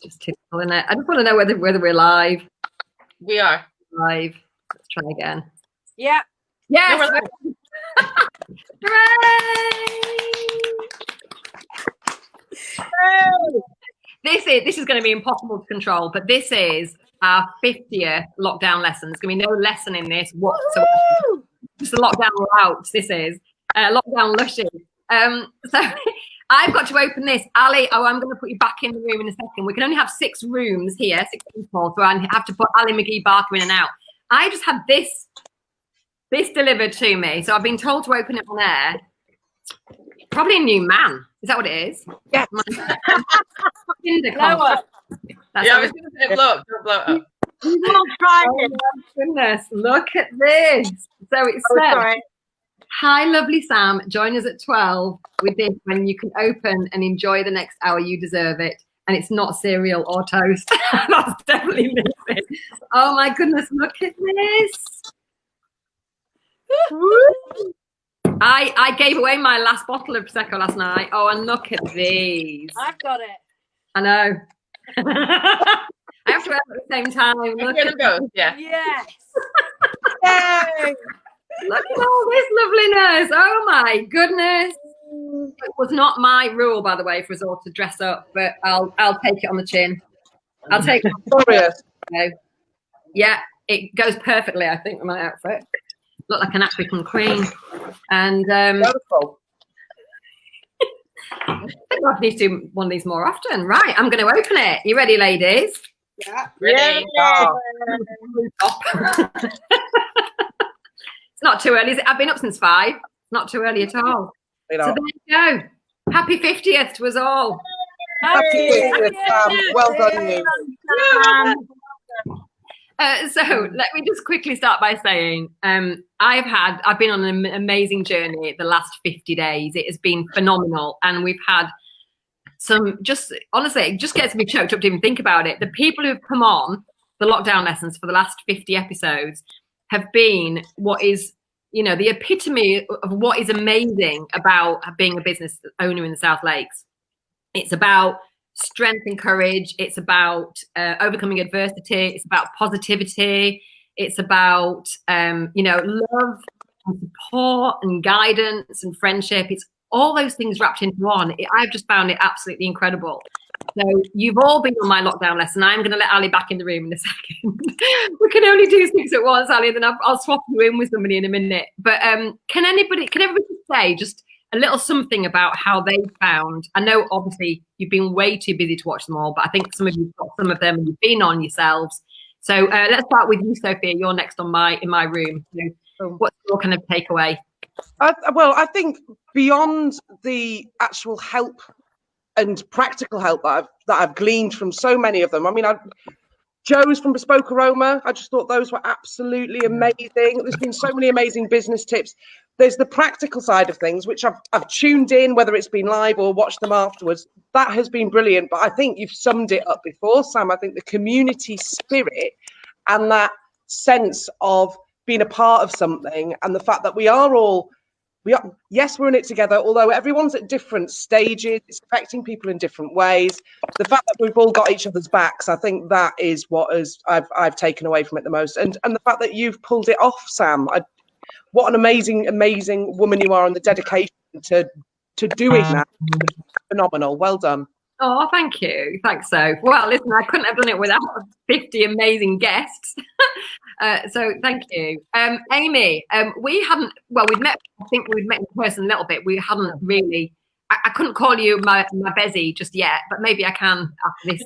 Just typical, isn't it? I just want to know whether we're live. We are live. Let's try again. Yeah. Yes. No, Hooray! This is going to be impossible to control, but this is our 50th lockdown lesson. There's going to be no lesson in this whatsoever. Just a lockdown route. This is lockdown lushes. So I've got to open this. Ali, I'm going to put you back in the room in a second. We can only have 6 rooms here, 6 people, so I have to put Ali McGee Barker in and out. I just had this delivered to me, so I've been told to open it on air. Probably a new man. Is that what it is? Yeah. Yeah, I was going to say blow up. Oh my goodness, look at this. So it says, hi, lovely Sam. Join us at 12 with this when you can open and enjoy the next hour. You deserve it. And it's not cereal or toast. That's definitely missing. Oh my goodness, look at this. I gave away my last bottle of Prosecco last night. Oh, and look at these. I've got it. I know. I have to wear them at the same time. Look at go. Yeah. Yes. Yay. Look at all this loveliness. Oh my goodness. It was not my rule, by the way, for us all to dress up, but I'll take it on the chin. I'll take it. Glorious. Yeah, it goes perfectly, I think, with my outfit. Look like an African queen. And Wonderful. I think I need to do one of these more often. Right, I'm going to open it. You ready, ladies? Yeah. Ready? Yeah. It's not too early, is it? I've been up since 5. It's not too early at all. So there you go. Happy 50th to us all. Happy 50th, Sam. Well done, you. So let me just quickly start by saying I've been on an amazing journey the last 50 days. It has been phenomenal, and we've had some, just honestly, it just gets me choked up to even think about it. The people who've come on the lockdown lessons for the last 50 episodes have been what is, you know, the epitome of what is amazing about being a business owner in the South Lakes. It's about strength and courage. It's about overcoming adversity. It's about positivity. It's about, you know, love and support and guidance and friendship. It's all those things wrapped into one. I've just found it absolutely incredible. So you've all been on my lockdown lesson. I'm going to let Ali back in the room in a second. We can only do 6 at once, Ali, then I'll swap you in with somebody in a minute. But can everybody say just a little something about how they found? I know obviously you've been way too busy to watch them all, but I think some of you've got some of them and you've been on yourselves. So let's start with you, Sophia. You're next in my room. So what's your kind of takeaway? Well, I think beyond the actual help and practical help that I've gleaned from so many of them. I mean, Joe's from Bespoke Aroma. I just thought those were absolutely amazing. There's been so many amazing business tips. There's the practical side of things, which I've tuned in, whether it's been live or watched them afterwards. That has been brilliant. But I think you've summed it up before, Sam. I think the community spirit and that sense of being a part of something, and the fact that yes, we're in it together, although everyone's at different stages, it's affecting people in different ways. The fact that we've all got each other's backs, I think that is what I've taken away from it the most. And the fact that you've pulled it off, Sam. What an amazing woman you are, and the dedication to doing that. Phenomenal. Well done. Oh, thank you. Thanks, Soph. Well, listen, I couldn't have done it without 50 amazing guests. So thank you. Amy, we'd met, I think we'd met in person a little bit. We hadn't really, I couldn't call you my Bezzy just yet, but maybe I can after this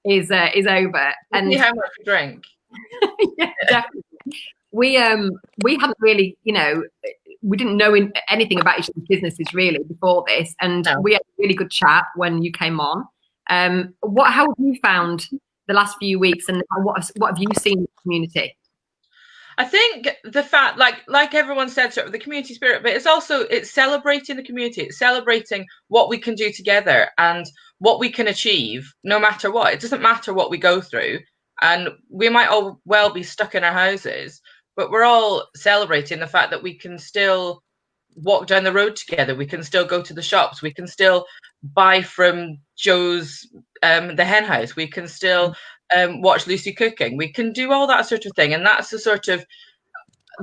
is over. And see how much you drink. Yeah, definitely. We hadn't really, you know, we didn't know anything about each other's businesses really before this, and we had a really good chat when you came on. How have you found the last few weeks, and what have you seen in the community? I think the fact, like everyone said, sort of the community spirit, but it's celebrating the community. It's celebrating what we can do together and what we can achieve, no matter what. It doesn't matter what we go through, and we might all well be stuck in our houses, but we're all celebrating the fact that we can still walk down the road together. We can still go to the shops. We can still buy from Joe's the Hen House. We can still watch Lucy cooking. We can do all that sort of thing. And that's the sort of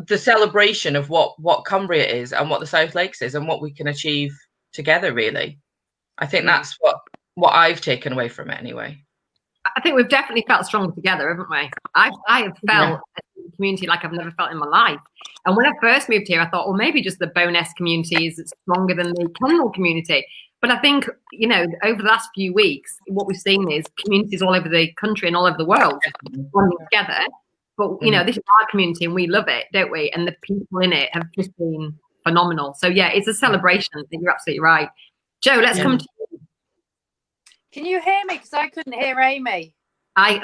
the celebration of what Cumbria is and what the South Lakes is and what we can achieve together, really. I think that's what I've taken away from it anyway. I think we've definitely felt stronger together, haven't we? I have felt a community like I've never felt in my life. And when I first moved here, I thought, well, maybe just the Bowness community is stronger than the Kendal community. But I think, you know, over the last few weeks, what we've seen is communities all over the country and all over the world coming together. But, you know, this is our community and we love it, don't we? And the people in it have just been phenomenal. So, yeah, it's a celebration. I think you're absolutely right. Joe, let's come to you. Can you hear me? Because I couldn't hear Amy.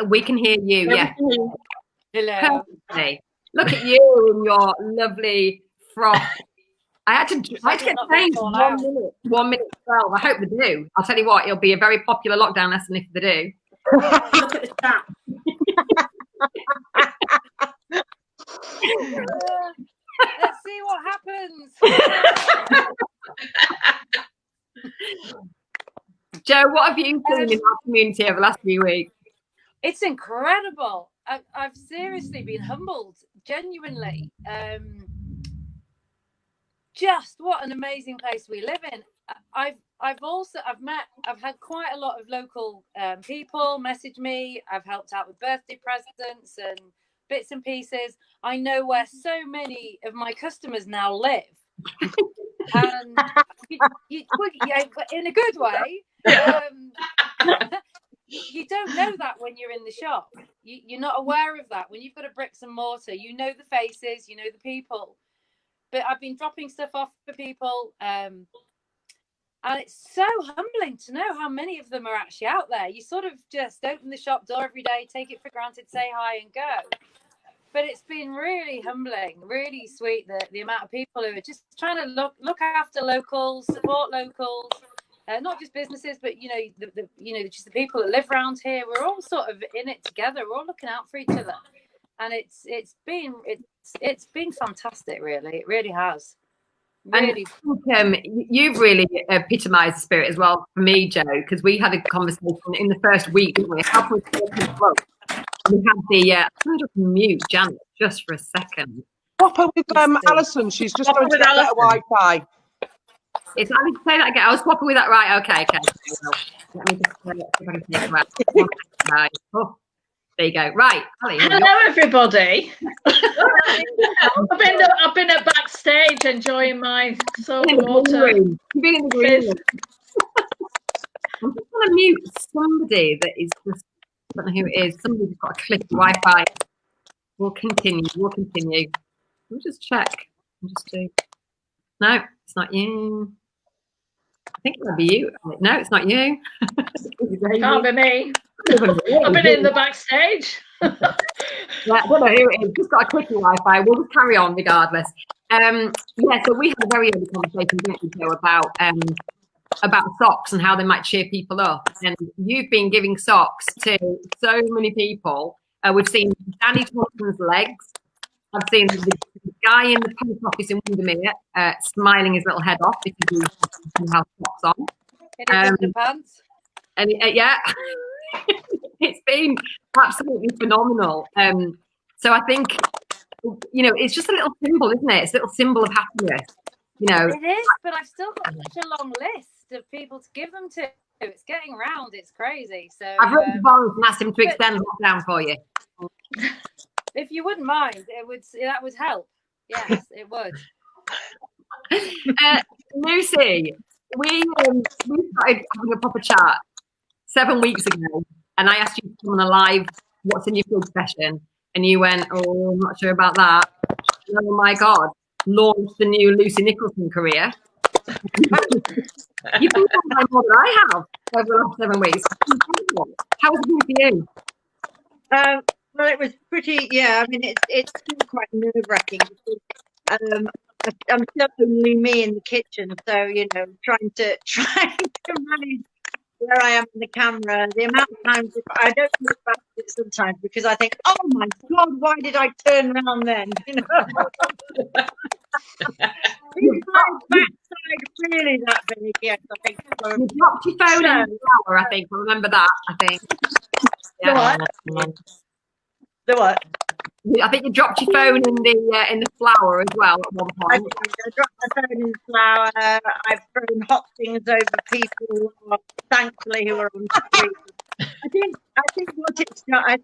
We can hear you, yeah. Hello. Perfectly. Look at you in your lovely frock. I had to get changed 1 minute 12. I hope they do. I'll tell you what, it'll be a very popular lockdown lesson if they do. Look at the chat. Let's see what happens. Joe, what have you seen in our community over the last few weeks? It's incredible. I've seriously been humbled, genuinely. Just what an amazing place we live in. I've had quite a lot of local people message me. I've helped out with birthday presents and bits and pieces. I know where so many of my customers now live. And but in a good way. You don't know that when you're in the shop. You're not aware of that. When you've got a bricks and mortar, you know the faces, you know the people. But I've been dropping stuff off for people, and it's so humbling to know how many of them are actually out there. You sort of just open the shop door every day, take it for granted, say hi and go. But it's been really humbling, really sweet, the amount of people who are just trying to look after locals, support locals. Not just businesses, but just the people that live around here. We're all sort of in it together. We're all looking out for each other, and it's been fantastic. Really, it really has. Really, and you've really epitomised the spirit as well for me, Joe, because we had a conversation in the first week, didn't we? We had the I'm going to mute Janet just for a second. Swap her with Alison. She's just going to get better Wi-Fi. Is that, say that again? I was swapping with that. Right. Okay. Let me just see if I can take it right. Oh, there you go. Right. Ali, hello, everybody. I've been at backstage enjoying my soda water. You've been in the green room. I'm just going to mute somebody that is just, I don't know who it is. Somebody's got a clicky Wi-Fi. We'll continue. We'll just check. No, it's not you. I think it might be you. No, it's not you. Can't be me. I've been in the backstage. Yeah, I don't know who it is. Just got a quickie Wi-Fi. We'll just carry on regardless. So we had a very early conversation, didn't we, Joe, about socks and how they might cheer people up. And you've been giving socks to so many people. We've seen Danny Thompson's legs. I've seen the guy in the post office in Windermere smiling his little head off because he has socks on. In the pants. And it's been absolutely phenomenal. So I think, it's just a little symbol, isn't it? It's a little symbol of happiness. It is, but I've still got such a long list of people to give them to. It's getting round. It's crazy. So I've written to Boris and asked him to extend lockdown for you. If you wouldn't mind, that would help. Yes, it would. Lucy, we started having a proper chat 7 weeks ago, and I asked you to come on a live "What's in Your Fridge" session, and you went, "Oh, I'm not sure about that." Oh my God! Launched the new Lucy Nicholson career. You've been on more than I have over the last 7 weeks. How was it for you? Well, it was pretty. Yeah, I mean, it's still quite nerve-wracking. I'm still only me in the kitchen, so trying to manage where I am in the camera. The amount of times I don't look back at it sometimes because I think, oh my God, why did I turn around then? really that big, yes, I think. You dropped your phone in the flower, I think. I remember that, I think. Yeah. The what? I think you dropped your phone in the flower as well at one I point. dropped my phone in the flower. I've thrown hot things over people, thankfully, who are on the street. I think what it's not. I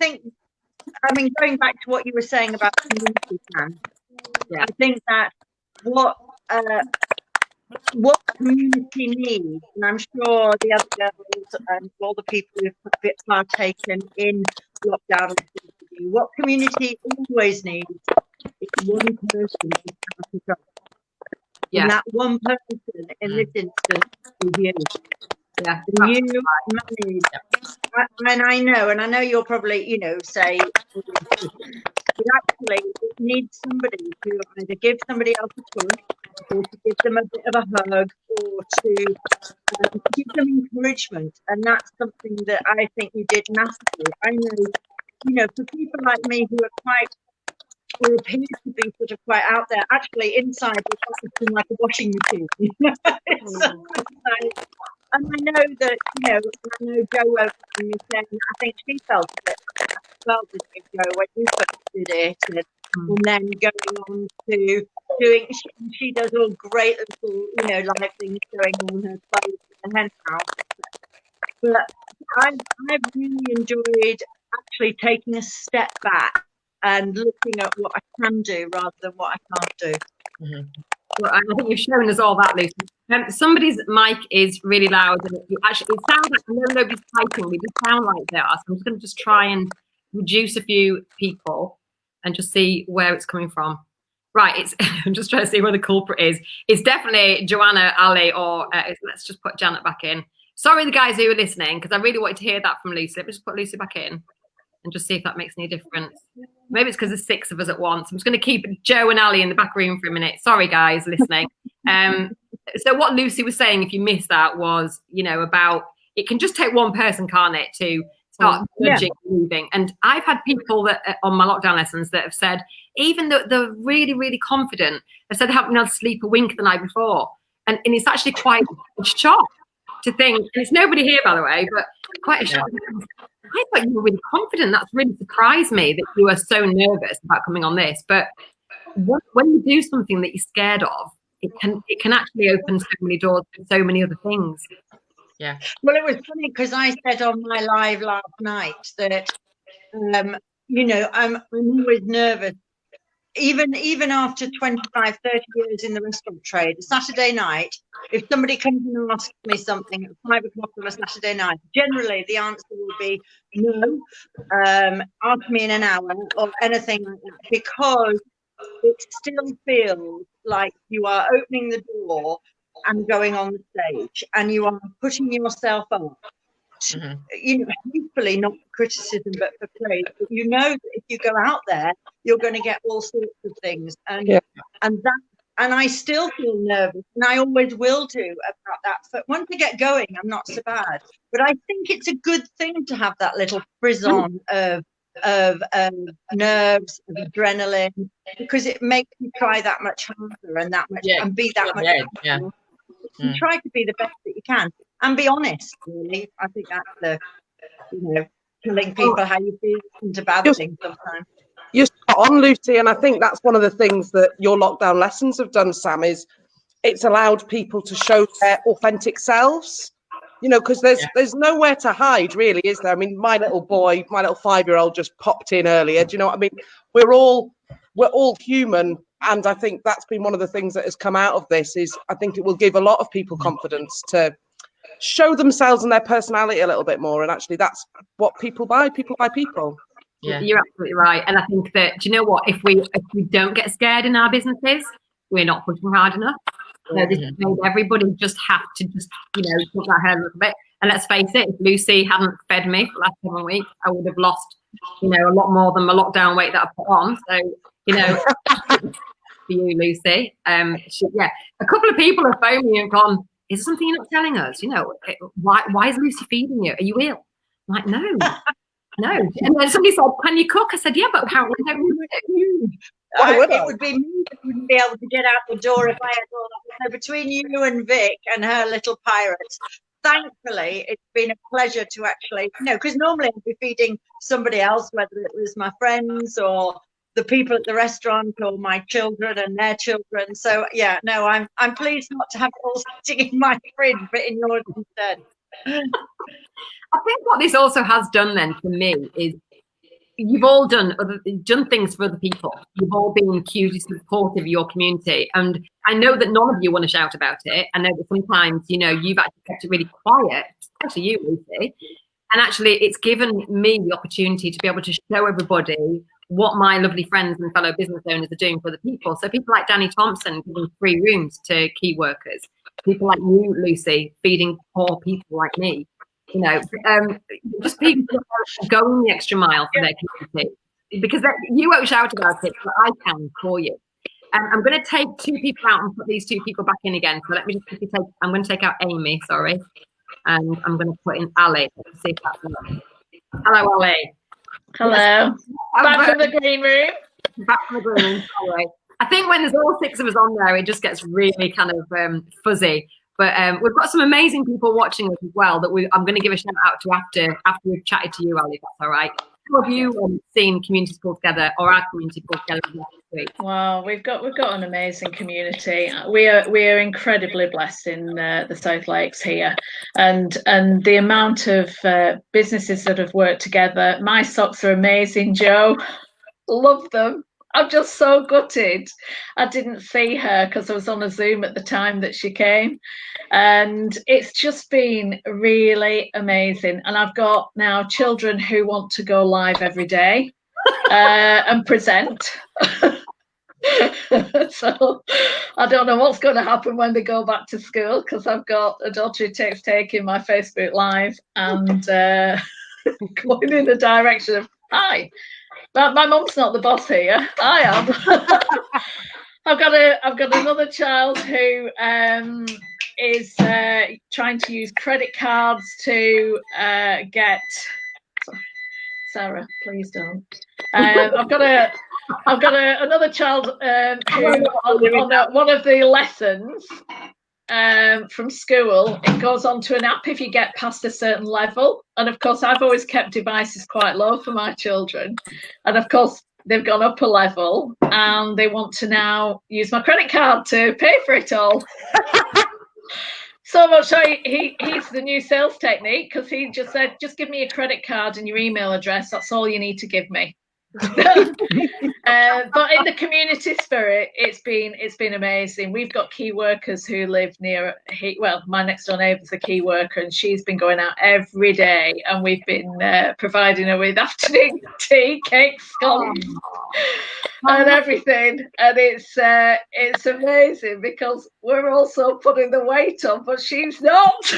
mean, going back to what you were saying about community plan, I think that what community needs, and I'm sure the other girls and all the people who've partaken in lockdown, what community always needs is one person to start it up. And that one person in this instance is you. Yeah. You manage. And I know you'll probably, say, but actually it needs somebody to either give somebody else a push, or to give them a bit of a hug, or to give them encouragement. And that's something that I think you did massively. I know, for people like me who appear to be sort of quite out there, actually inside you're functioning like a washing machine. And I know that, I know Jo over me saying, I think she felt a bit well, did you, Jo, when you first did it, and then going on to doing, she does all great little, live things going on her clothes in the Hen House. But I've really enjoyed actually taking a step back and looking at what I can do rather than what I can't do. Mm-hmm. Well, I think you've shown us all that, Lucy. Somebody's mic is really loud, and it sounds like nobody's typing. We just sound like they are. So I'm just going to try and reduce a few people and just see where it's coming from. Right, I'm just trying to see where the culprit is. It's definitely Joanna, Ali, or let's just put Janet back in. Sorry, the guys who are listening, because I really wanted to hear that from Lucy. Let me just put Lucy back in and just see if that makes any difference. Maybe it's because there's 6 of us at once. I'm just going to keep Jo and Ali in the back room for a minute. Sorry, guys, listening. So what Lucy was saying, if you missed that, was, about it can just take one person, can't it, to start judging and moving. And I've had people that on my lockdown lessons that have said, even though they're really, really confident, have said they haven't been able to sleep a wink the night before. And it's actually quite a shock to think, and it's nobody here, by the way, but quite a shock. I thought you were really confident. That's really surprised me that you are so nervous about coming on this. But when you do something that you're scared of, it can actually open so many doors to so many other things. Yeah. Well, it was funny because I said on my live last night that, I'm always nervous. Even after 25, 30 years in the restaurant trade, a Saturday night, if somebody comes and asks me something at 5 o'clock on a Saturday night, generally the answer will be no, ask me in an hour or anything like that, because it still feels like you are opening the door and going on the stage, and you are putting yourself up. Hopefully not for criticism but for praise, but that if you go out there you're going to get all sorts of things, and I still feel nervous, and I always will do about that. But once I get going, I'm not so bad. But I think it's a good thing to have that little frisson of nerves, of adrenaline, because it makes you try that much harder and that much and be that much harder. And try to be the best that you can and be honest, really. I think that's telling people how you feel into bad things sometimes. You're spot on, Lucy, and I think that's one of the things that your lockdown lessons have done, Sam, is it's allowed people to show their authentic selves, because there's nowhere to hide, really, is there? I mean, my little 5-year-old just popped in earlier. Do you know what I mean? We're all human, and I think that's been one of the things that has come out of this. Is I think it will give a lot of people confidence to show themselves and their personality a little bit more, and actually that's what people buy. People buy people. Yeah, you're absolutely right. And I think that, do you know what, if we don't get scared in our businesses, we're not pushing hard enough. So this has made everybody just have to put that head a little bit. And let's face it, if Lucy hadn't fed me for the last 7 weeks, I would have lost a lot more than my lockdown weight that I put on. So for you, Lucy. A couple of people have phoned me and gone, is there something you're not telling us? Why is Lucy feeding you? Are you ill? I'm like, no. No. And then somebody said, can you cook? I said, yeah, but apparently I don't know. It would be me that wouldn't be able to get out the door if I had all that So between you and Vic and her little pirates, thankfully, it's been a pleasure to actually, because normally I'd be feeding somebody else, whether it was my friends or the people at the restaurant or my children and their children. So yeah, no, I'm pleased not to have it all sitting in my fridge, but in yours instead. I think what this also has done then for me is you've all done things for other people. You've all been hugely supportive of your community. And I know that none of you want to shout about it. I know that sometimes, you've actually kept it really quiet, especially you, Lucy. And actually, it's given me the opportunity to be able to show everybody what my lovely friends and fellow business owners are doing for other people. So people like Danny Thompson giving free rooms to key workers. People like you, Lucy, feeding poor people like me. Just people going the extra mile for their community. Because you won't shout about it, but I can for you. And I'm going to take 2 people out and put these 2 people back in again. So let me just quickly I'm going to take out Amy, sorry. And I'm going to put in Ali. Let's see if that's enough. Hello, Ali. Hello. Back from the green room. Back from the green room, sorry. I think when there's all 6 of us on there, it just gets really kind of fuzzy. But we've got some amazing people watching us as well that I'm going to give a shout out to after we've chatted to you, Ali, if that's all right. How have you seen communities pull together, or our community pull together last week? Wow, we've got an amazing community. We are incredibly blessed in the South Lakes here, and the amount of businesses that have worked together. My socks are amazing, Joe. Love them. I'm just so gutted I didn't see her because I was on a Zoom at the time that she came. And it's just been really amazing. And I've got now children who want to go live every day and present. So I don't know what's going to happen when they go back to school, because I've got a daughter who takes taking my Facebook Live and going in the direction of, hi. But my mum's not the boss here. I am. I've got another child who is trying to use credit cards to get. Sarah, please don't. I've got another child who on one of the lessons from school, it goes onto an app if you get past a certain level. And of course, I've always kept devices quite low for my children. And of course, they've gone up a level and they want to now use my credit card to pay for it all. So much so he's the new sales technique, because he just said, just give me a credit card and your email address. That's all you need to give me. But in the community spirit, it's been amazing. We've got key workers who live near, my next door neighbour's a key worker, and she's been going out every day, and we've been providing her with afternoon tea, cakes, scones, and everything. And it's amazing because we're also putting the weight on, but she's not.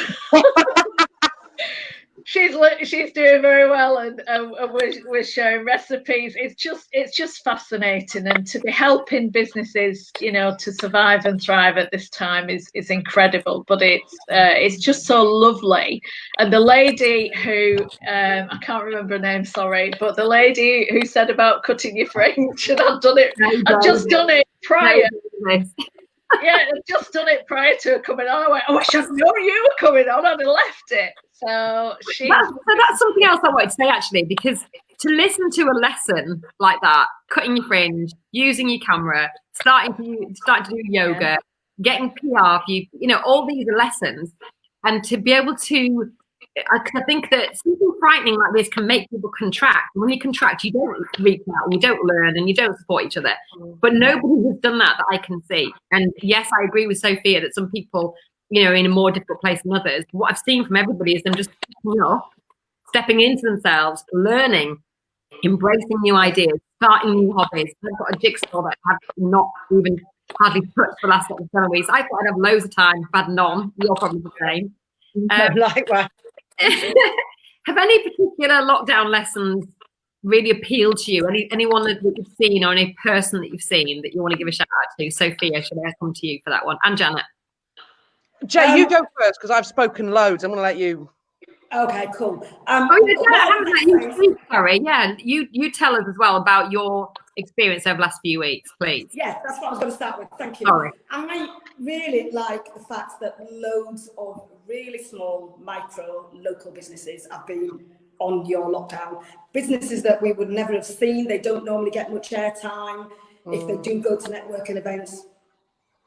She's doing very well, and we're sharing recipes. It's just fascinating, and to be helping businesses, to survive and thrive at this time is incredible. But it's just so lovely. And the lady who I can't remember her name, sorry, but the lady who said about cutting your fringe, and I've just done it prior. Yeah, I've just done it prior to her coming on. I went, I wish I'd known you were coming on. I'd have left it. So that's something else I wanted to say, actually, because to listen to a lesson like that, cutting your fringe, using your camera, starting to do yoga, getting PR, all these are lessons, and to be able to, I think that something frightening like this can make people contract. When you contract, you don't reach out, you don't learn, and you don't support each other. But nobody has done that I can see. And yes, I agree with Sophia that some people, in a more difficult place than others. What I've seen from everybody is them just, stepping into themselves, learning, embracing new ideas, starting new hobbies. I've got a jigsaw that I've not even hardly touched for the last 7 weeks. I thought I'd have loads of time, I've had none. You're probably the same. Likewise. Have any particular lockdown lessons really appealed to you? Anyone that you've seen, or any person that you've seen that you want to give a shout out to? Sophia, should I come to you for that one? And Janet. Jay, you go first, because I've spoken loads. I'm going to let you. Okay, cool. Sorry, yeah, you tell us as well about your experience over the last few weeks, please. Yeah, that's what I was going to start with. Thank you. Sorry. I really like the fact that loads of really small, micro, local businesses have been on your lockdown. Businesses that we would never have seen. They don't normally get much airtime. If they do go to networking events,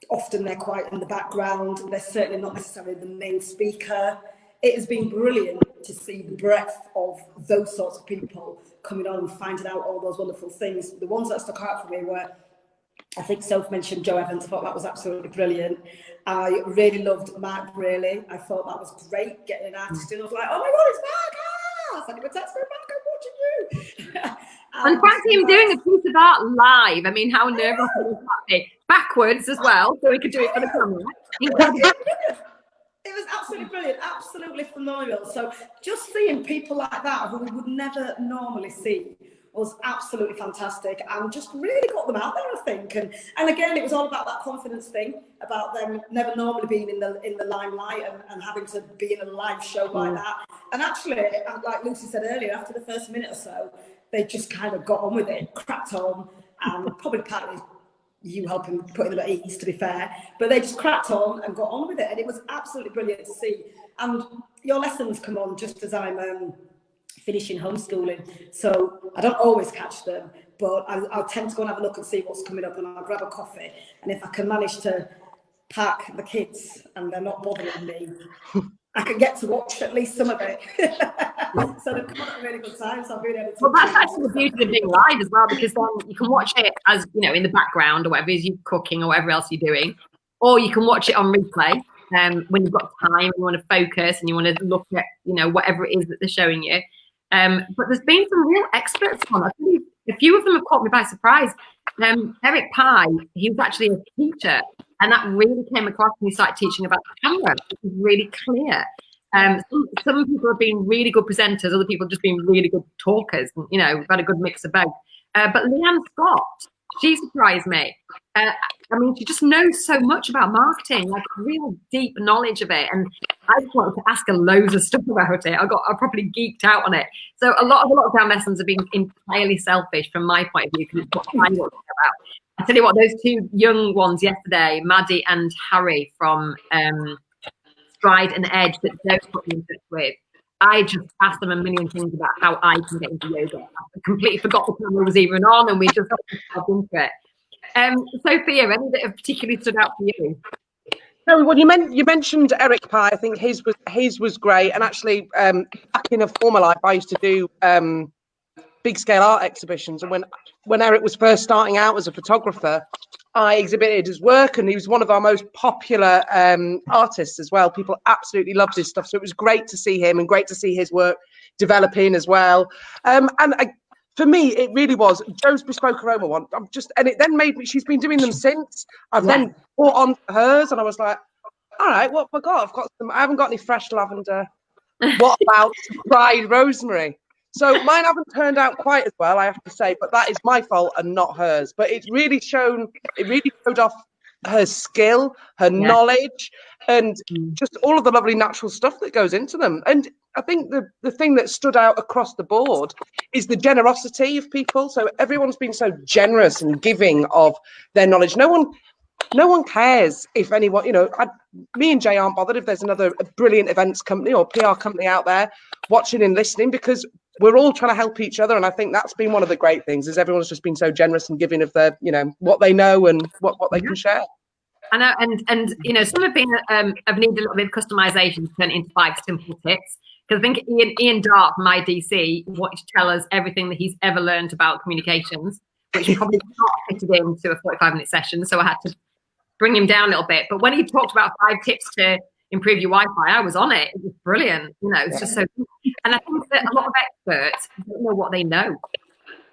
often they're quite in the background. They're certainly not necessarily the main speaker. It has been brilliant to see the breadth of those sorts of people coming on and finding out all those wonderful things. The ones that stuck out for me were, I think Soph mentioned Joe Evans. I thought that was absolutely brilliant. I really loved Mark Braley. I thought that was great, getting an artist in. I was like, oh my God, it's Mark! I sent him a text, Mark, I'm watching you. And fancy him doing a piece of art live. I mean, how nerve-wracking was that? Backwards as well, so he could do it for the camera. It was absolutely brilliant, absolutely phenomenal. So just seeing people like that who we would never normally see was absolutely fantastic, and just really got them out there, I think. And again, it was all about that confidence thing, about them never normally being in the limelight and having to be in a live show like that. And actually, like Lucy said earlier, after the first minute or so, they just kind of got on with it, cracked on, and probably partly you helping putting them at ease, to be fair, but they just cracked on and got on with it, and it was absolutely brilliant to see. And your lessons come on just as I'm finishing homeschooling, so I don't always catch them, but I'll tend to go and have a look and see what's coming up, and I'll grab a coffee, and if I can manage to park the kids and they're not bothering me, I can get to watch at least some of it. So they've come at a really good time. So I've really well, that's actually the beauty of being live as well, because then you can watch it as, you know, in the background or whatever, as you're cooking or whatever else you're doing, or you can watch it on replay when you've got time and you want to focus and you want to look at, you know, whatever it is that they're showing you. But there's been some real experts on. I think a few of them have caught me by surprise. Eric Pye, he was actually a teacher, and that really came across when he started teaching about the camera. It was really clear. Some people have been really good presenters, other people have just been really good talkers. And, you know, we've had a good mix of both. But Leanne Scott, she surprised me. I mean, she just knows so much about marketing, like real deep knowledge of it. And I just wanted to ask her loads of stuff about it. I probably geeked out on it. So a lot of the lockdown lessons have been entirely selfish from my point of view, because it's what I want to know about. I tell you what, those two young ones yesterday, Maddie and Harry from Stride and Edge, that Joe put me in touch with, I just asked them a million things about how I can get into yoga. I completely forgot the camera was even on, and we just got into it. Sophia, any that have particularly stood out for you? No, well, you mentioned Eric Pye. I think his was great. And actually, back in a former life, I used to do big scale art exhibitions. And when Eric was first starting out as a photographer, I exhibited his work, and he was one of our most popular artists as well. People absolutely loved his stuff. So it was great to see him and great to see his work developing as well. For me, it really was Joe's Bespoke Aroma one. And it then made me, she's been doing them since. I've then bought on hers, and I was like, all right, what have I got? I haven't got any fresh lavender. What about fried rosemary? So mine haven't turned out quite as well, I have to say, but that is my fault and not hers. But it really showed off her skill, her knowledge, and just all of the lovely natural stuff that goes into them. And I think the thing that stood out across the board is the generosity of people. So everyone's been so generous and giving of their knowledge. No one cares if anyone, you know, me and Jay aren't bothered if there's another brilliant events company or PR company out there watching and listening, because we're all trying to help each other. And I think that's been one of the great things, is everyone's just been so generous and giving of their, you know, what they know and what they can share. I know, and you know, some have been have needed a little bit of customization to turn it into 5 simple tips. Because I think Ian Dart from IDC wanted to tell us everything that he's ever learned about communications, which probably not fitted into a 45-minute session. So I had to bring him down a little bit. But when he talked about 5 tips to improve your Wi-Fi, I was on it. It was brilliant. You know, it's just so good. And I think that a lot of experts don't know what they know.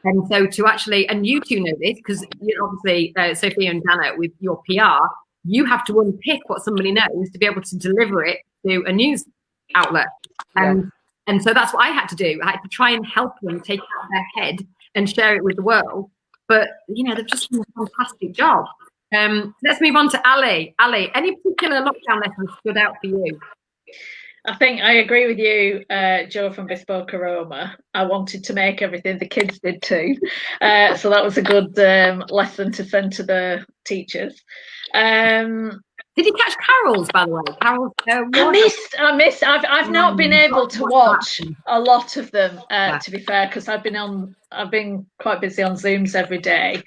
And so to actually, and you two know this, because obviously, Sophia and Dana, with your PR, you have to unpick what somebody knows to be able to deliver it to a news outlet. And so that's what I had to do. I had to try and help them take it out of their head and share it with the world. But, you know, they've just done a fantastic job. Let's move on to Ali. Ali, any particular lockdown lessons stood out for you? I think I agree with you, Joe from Bespoke Aroma. I wanted to make everything, the kids did too. So that was a good lesson to send to the teachers. Did you catch Carol's, by the way? Carol's. I missed. I've not been able to watch a lot of them, to be fair, because I've been quite busy on Zooms every day,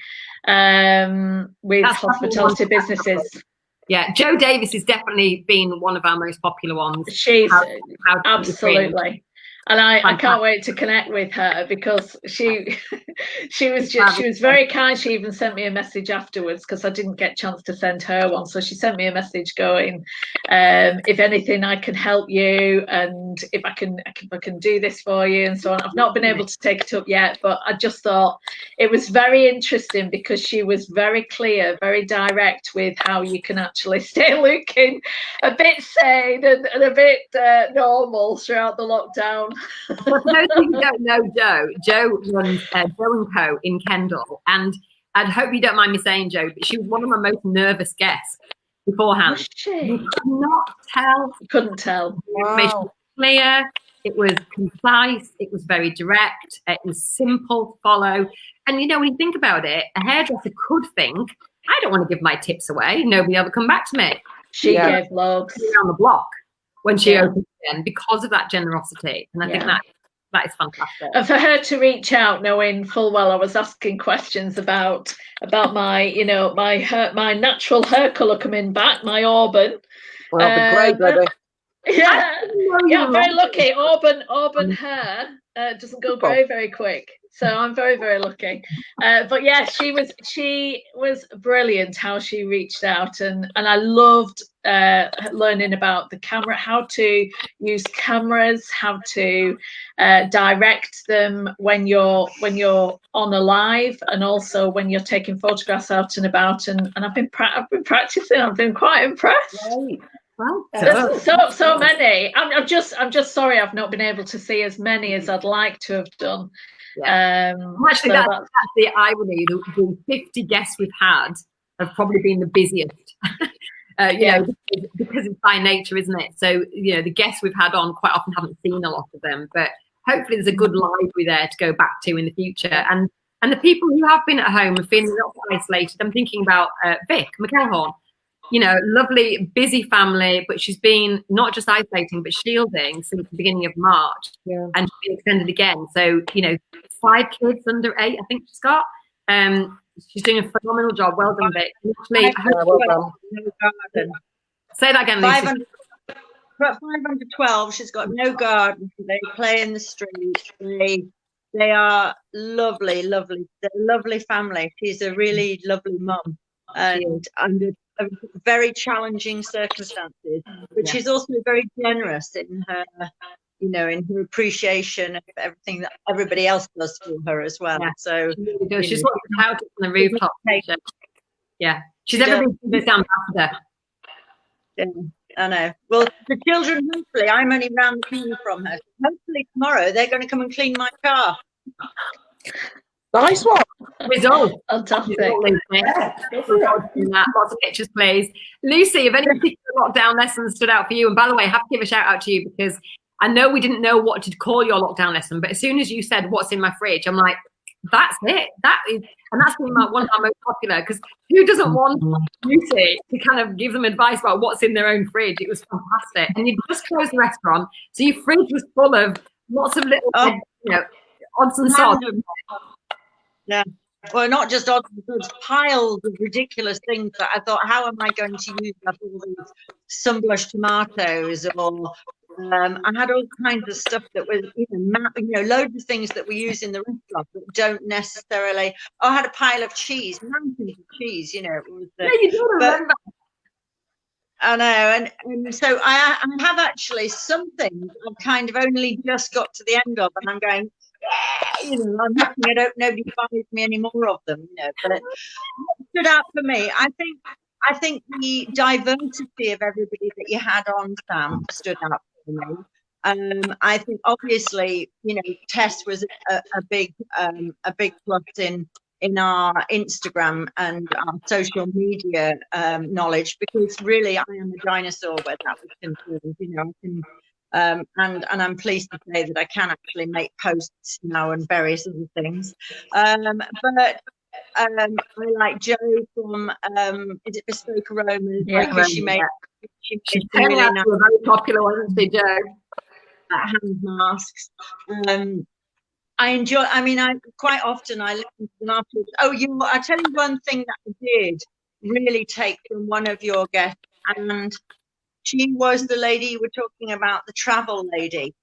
with hospitality businesses. Yeah, Jo Davis has definitely been one of our most popular ones. She's absolutely. And I can't wait to connect with her, because she was very kind. She even sent me a message afterwards, because I didn't get a chance to send her one. So she sent me a message going, if anything I can help you, and if I can do this for you, and so on. I've not been able to take it up yet, but I just thought it was very interesting, because she was very clear, very direct with how you can actually stay looking a bit sane and a bit normal throughout the lockdown. For those of you who don't know Jo runs Jo & Co in Kendal, and I hope you don't mind me saying, Jo, but she was one of my most nervous guests beforehand. Was she? You could not tell. Couldn't tell. The information was clear, it was concise, it was very direct, it was simple to follow. And you know, when you think about it, a hairdresser could think, I don't want to give my tips away, nobody ever come back to me. She gave logs on the block when she opened again, because of that generosity. And I think that is fantastic. And for her to reach out, knowing full well I was asking questions about my, you know, my natural hair colour coming back, my auburn. Well, great, baby. Yeah, I'm very lucky. Auburn hair doesn't go grey very quick, so I'm very, very lucky. But yeah, she was brilliant how she reached out, and I loved learning about the camera, how to use cameras, how to direct them when you're on a live, and also when you're taking photographs out and about. And I've been practicing. I've been quite impressed. Right. Well, there's so many. I'm just sorry I've not been able to see as many as I'd like to have done. Actually, that's the irony. The 50 guests we've had have probably been the busiest. You know, because it's by nature, isn't it? So, you know, the guests we've had on quite often haven't seen a lot of them, but hopefully there's a good library there to go back to in the future. And the people who have been at home and feeling a little bit isolated, I'm thinking about Vic McElhorn. You know, lovely, busy family, but she's been not just isolating, but shielding since the beginning of March, and she's been extended again. So, you know, 5 kids under 8, I think she's got. She's doing a phenomenal job. Well done, Vic. Actually, say that again, Lucy. 512. She's got no garden. They play in the street. They are lovely. They're a lovely family. She's a really lovely mum, and under very challenging circumstances, but she's also very generous in her, you know, in her appreciation of everything that everybody else does for her as well. So she's got the couch on the rooftop. She's everything this ambassador. Yeah, I know. Well, the children, hopefully, I'm only round the corner from her. Hopefully tomorrow they're going to come and clean my car. Nice one. Result. Fantastic. Lots of pictures, please. Lucy, have any particular lockdown lessons stood out for you? And by the way, I have to give a shout out to you, because I know we didn't know what to call your lockdown lesson, but as soon as you said what's in my fridge, I'm like, that's it. That is, and that's been one of our most popular, because who doesn't want Lucy to kind of give them advice about what's in their own fridge? It was fantastic. And you just closed the restaurant, so your fridge was full of lots of little, you know, odds and sods. Yeah. Well, not just odds and sods, piles of ridiculous things that I thought, how am I going to use up all these sunblush tomatoes? Or I had all kinds of stuff that was, you know, loads of things that we use in the restaurant that don't necessarily. I had a pile of cheese, mountains of cheese, you know. It was, you do remember. I know, and so I have actually some things I've kind of only just got to the end of, and I'm going, you know, I'm hoping nobody buys me any more of them, you know. But what stood out for me, I think the diversity of everybody that you had on, Sam, stood out for me. I think obviously, you know, Tess was a big plus in our Instagram and our social media knowledge, because really I am a dinosaur where that was concerned. You know, And I'm pleased to say that I can actually make posts now and various other things. But I like Jo from is it Bespoke Aromas? Yeah, Because she made she's some turning really out nice to be a very popular one, isn't she, Jo? hand masks. I enjoy. I mean, I quite often I listen to them afterwards. Oh, I tell you one thing that I did really take from one of your guests, and she was the lady you were talking about, the travel lady.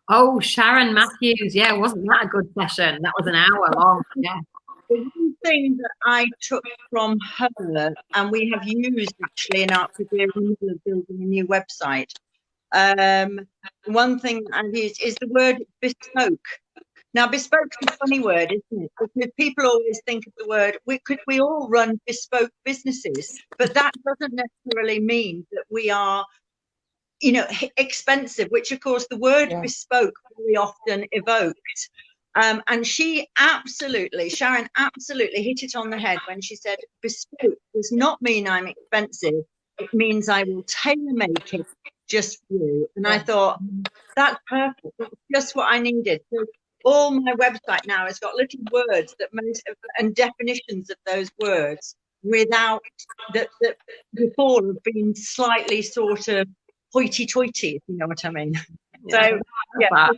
Oh, Sharon Matthews. Yeah, wasn't that a good session? That was an hour long. Yeah. The one thing that I took from her, and we have used actually in our career in the middle of building a new website. One thing I've used is the word bespoke. Now, bespoke's a funny word, isn't it? Because people always think of the word, we all run bespoke businesses, but that doesn't necessarily mean that we are, you know, expensive, which of course the word bespoke very often evoked. And Sharon absolutely hit it on the head when she said, bespoke does not mean I'm expensive. It means I will tailor make it just for you. And I thought, that's perfect. That's just what I needed. So all my website now has got little words and definitions of those words without that before have been slightly sort of hoity-toity, if you know what I mean. Yeah. So yeah,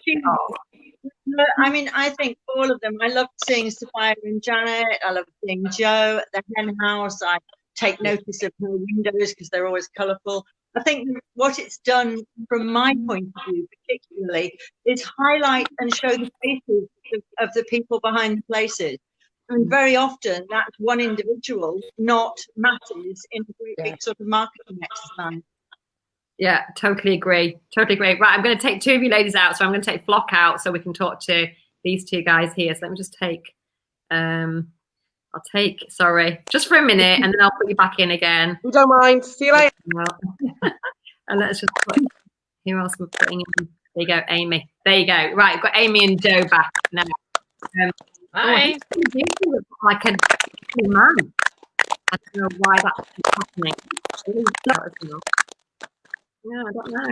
I mean, I think all of them. I love seeing Sophia and Janet. I love seeing Jo at the Hen House. I take notice of her windows because they're always colourful. I think what it's done from my point of view particularly is highlight and show the faces of the people behind the places. And very often that's one individual, not masses in a great big sort of marketing exercise. Yeah, totally agree. Totally agree. Right, I'm going to take two of you ladies out. So I'm going to take Flock out so we can talk to these two guys here. So let me just take, sorry, just for a minute, and then I'll put you back in again. You don't mind. See you later. And let's just put, who else we're putting in? There you go, Amy. There you go. Right, I've got Amy and Jo back now. Hi. Like a man. I don't know why that's happening. No, I don't know.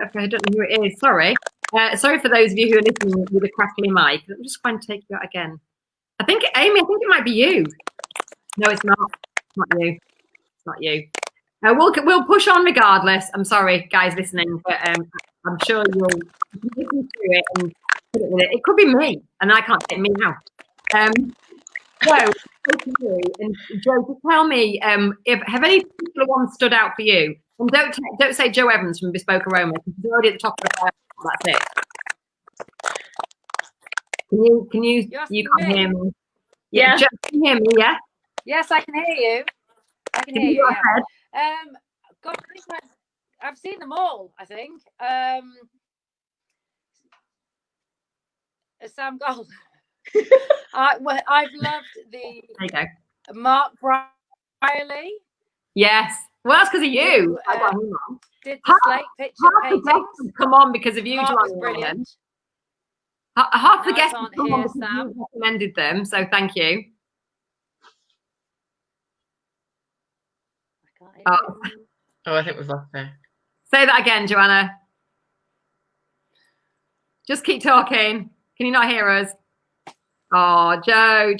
I don't know who it is. Sorry. Sorry for those of you who are listening with a crackly mic. I'm just trying to take you out again. Amy, I think it might be you. No, it's not. It's not you. It's not you. We'll push on regardless. I'm sorry, guys listening, but I'm sure you'll listen to it and put it with it. It could be me, and I can't get me out. So, and Jo, just tell me, have any particular ones stood out for you? And don't say Jo Evans from Bespoke Aroma, because she's already at the top of the file. That's it. Can you can't hear me? Yeah. Jo, can you hear me? Yeah. Yes, I can hear you. I can hear you. Yeah. God, I've seen them all. I think. Sam Gold. I've loved the. There you go. Mark Riley. Yes. Well, that's because of you. Did the slate picture paintings. Come on, because of you, Mark was Joanne. brilliant. Half the guests can't hear Sam. You recommended them, so thank you. I think we've lost her. Say that again, Joanna. Just keep talking. Can you not hear us? Oh, Jo,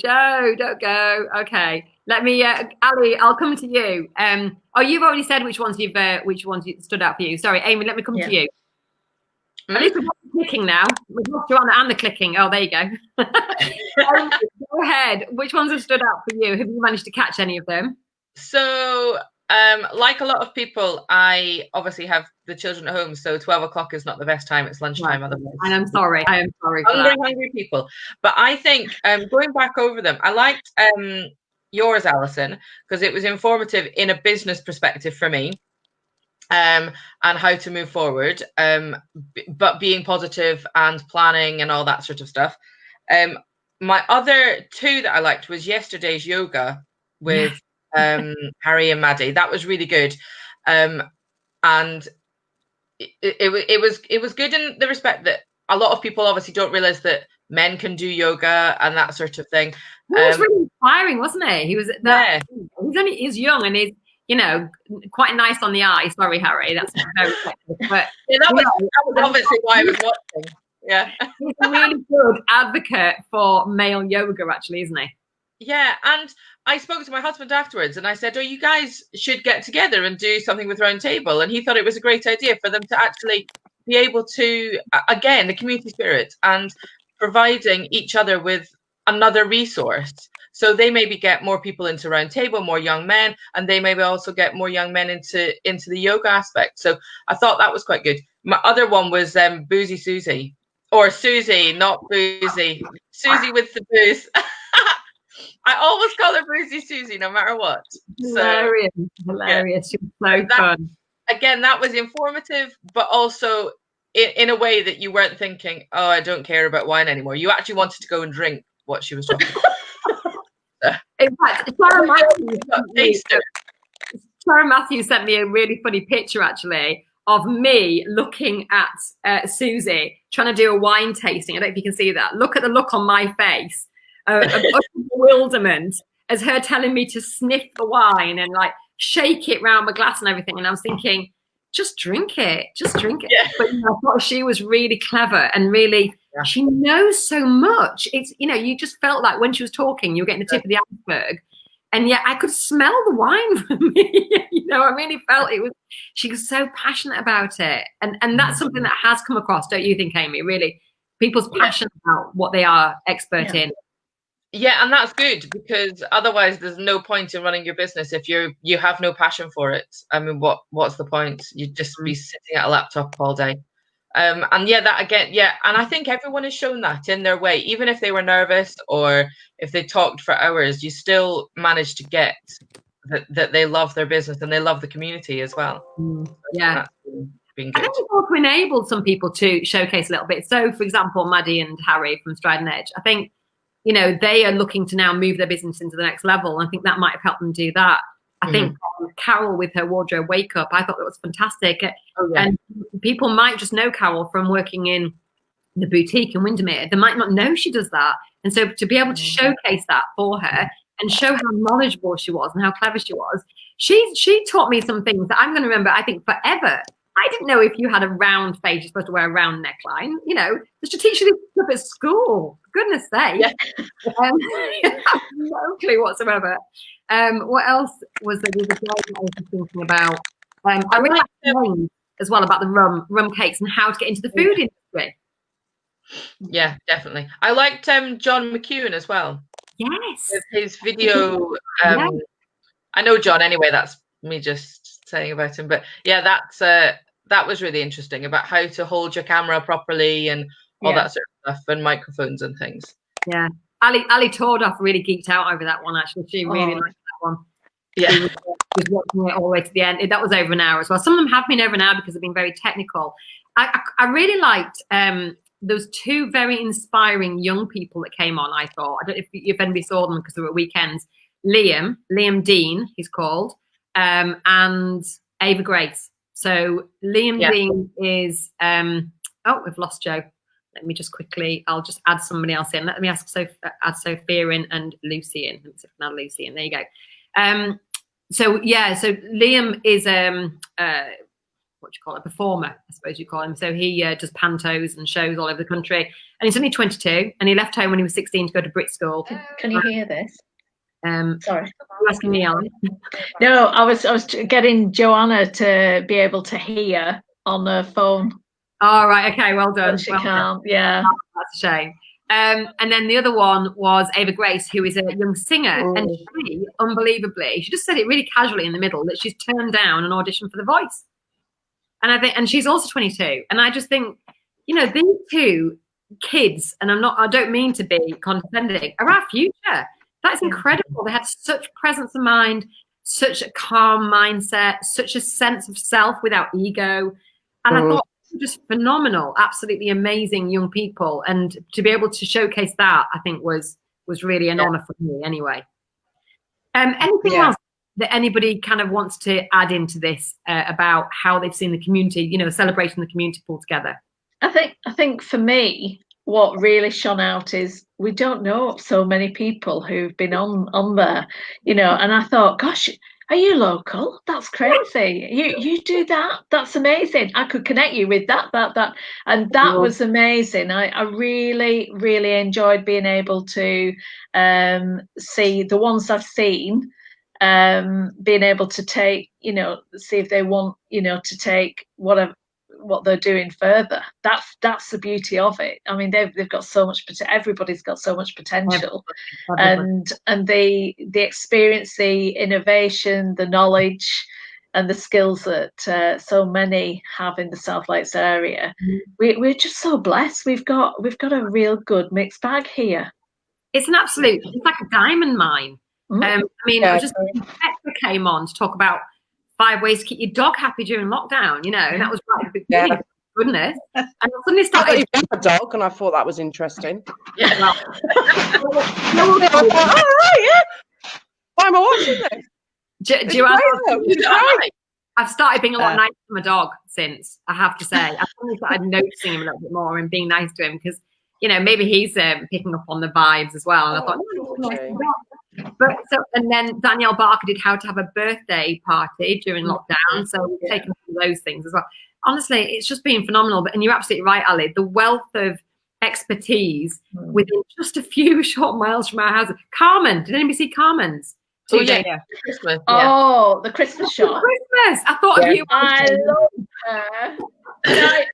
don't go. Okay, let me. Ali, I'll come to you. You've already said which ones stood out for you. Sorry, Amy, let me come to you. At least we've got the clicking now. We've got Joanna and the clicking. Oh, there you go. Go ahead. Which ones have stood out for you? Have you managed to catch any of them? So, like a lot of people, I obviously have the children at home, so 12 o'clock is not the best time. It's lunchtime. Right. And I'm sorry. I am sorry for hungry people. But I think going back over them, I liked yours, Alison, because it was informative in a business perspective for me. And how to move forward, but being positive and planning and all that sort of stuff. My other two that I liked was yesterday's yoga with Harry and Maddie. That was really good, and it was good in the respect that a lot of people obviously don't realize that men can do yoga and that sort of thing. He was really inspiring, wasn't he? He was he's young and you know, quite nice on the eye. Sorry, Harry, that's very but yeah, that was obviously why I was watching. Yeah. He's a really good advocate for male yoga, actually, isn't he? Yeah, and I spoke to my husband afterwards and I said, oh, you guys should get together and do something with Round Table. And he thought it was a great idea for them to actually be able to, again, the community spirit and providing each other with another resource. So they maybe get more people into Round Table, more young men, and they maybe also get more young men into the yoga aspect. So I thought that was quite good. My other one was Boozy Susie, or Susie, not Boozy. Susie with the booze. I always call her Boozy Susie, no matter what. Hilarious, hilarious. Yeah. She was so fun. Again, that was informative, but also in a way that you weren't thinking, oh, I don't care about wine anymore. You actually wanted to go and drink what she was talking about. In fact, Sarah Matthews sent me a really funny picture, actually, of me looking at Susie trying to do a wine tasting. I don't know if you can see that. Look at the look on my face. Of bewilderment as her telling me to sniff the wine and like shake it round my glass and everything. And I was thinking, just drink it. Yeah. But I thought she was really clever and really, she knows so much. It's, you just felt like when she was talking, you were getting the tip of the iceberg. And yet I could smell the wine from me. I really felt she was so passionate about it. And that's something that has come across, don't you think, Amy? Really, people's passion about what they are expert in. Yeah, and that's good, because otherwise there's no point in running your business if you have no passion for it. I mean, what's the point? You'd just be sitting at a laptop all day. And yeah, that again, yeah, and I think everyone has shown that in their way. Even if they were nervous or if they talked for hours, you still managed to get that they love their business and they love the community as well. Yeah. Been good. I think it's also enabled some people to showcase a little bit. So, for example, Maddie and Harry from Stride and Edge, I think, they are looking to now move their business into the next level. I think that might have helped them do that. I think Carol with her wardrobe wake up, I thought that was fantastic. Oh, yeah. And people might just know Carol from working in the boutique in Windermere. They might not know she does that. And so to be able to showcase that for her and show how knowledgeable she was and how clever she was, she taught me some things that I'm going to remember, I think, forever. I didn't know if you had a round face, you're supposed to wear a round neckline. They should teach you this stuff at school. For goodness sake. Yeah. I have no clue whatsoever. What else was there? The I was thinking about. I really like as well about the rum cakes and how to get into the food industry. Yeah, definitely. I liked John McEwen as well. Yes. With his video. I know John anyway. That's me just saying about him. But yeah, that was really interesting about how to hold your camera properly and all that sort of stuff, and microphones and things. Yeah. Ali Tordoff really geeked out over that one, actually. She really liked that one. Yeah. She was watching it all the way to the end. That was over an hour as well. Some of them have been over an hour because they've been very technical. I really liked those two very inspiring young people that came on, I thought. I don't know if anybody saw them because they were at weekends. Liam Dean, he's called, and Ava Grace. So Liam Dean is, we've lost Joe. Let me just quickly, I'll just add somebody else in. Let me add Sophia in and Lucy in. Now Lucy in, there you go. So Liam is, what do you call it, a performer, I suppose you call him. So he does pantos and shows all over the country. And he's only 22, and he left home when he was 16 to go to Brit School. Can you hear this? Sorry. You're asking me, Alan? No, I was getting Joanna to be able to hear on her phone. All right. Okay. Well done. But she can't. Yeah. That's a shame. And then the other one was Ava Grace, who is a young singer, and she, unbelievably, she just said it really casually in the middle that she's turned down an audition for The Voice. And she's also 22. And I just think, these two kids, and I don't mean to be condescending, are our future. That's incredible. They had such presence of mind, such a calm mindset, such a sense of self without ego. And I thought, just phenomenal, absolutely amazing young people. And to be able to showcase that, I think was really an honor for me anyway. Anything else that anybody kind of wants to add into this about how they've seen the community, celebrating the community pull together? I think for me, what really shone out is we don't know so many people who've been on there, and I thought, gosh, Are you local? That's crazy. You do that? That's amazing. I could connect you with that, and that was amazing. I really, really enjoyed being able to see the ones I've seen, being able to take, see if they want, to take what they're doing further. That's the beauty of it. I mean, they've got so much potential. Everybody's got so much potential, and the experience, the innovation, the knowledge, and the skills that so many have in the South Lakes area. We're just so blessed. We've got a real good mixed bag here. It's it's like a diamond mine. I mean, just Petra came on to talk about 5 ways to keep your dog happy during lockdown, and that was right at the beginning. Goodness. And I suddenly started a dog, and I thought that was interesting. Yeah. All right, yeah. Why am I watching this? I've started being a lot nicer to my dog since, I have to say. I've suddenly started noticing him a little bit more and being nice to him because, maybe he's picking up on the vibes as well. And I thought, but and then Danielle Barker did how to have a birthday party during lockdown. So we've taken those things as well. Honestly, it's just been phenomenal. And you're absolutely right, Ali. The wealth of expertise within just a few short miles from our house. Carmen, did anybody see Carmen's? Yeah. Christmas. Oh, the Christmas shop. Christmas. I thought of you. I love her. I've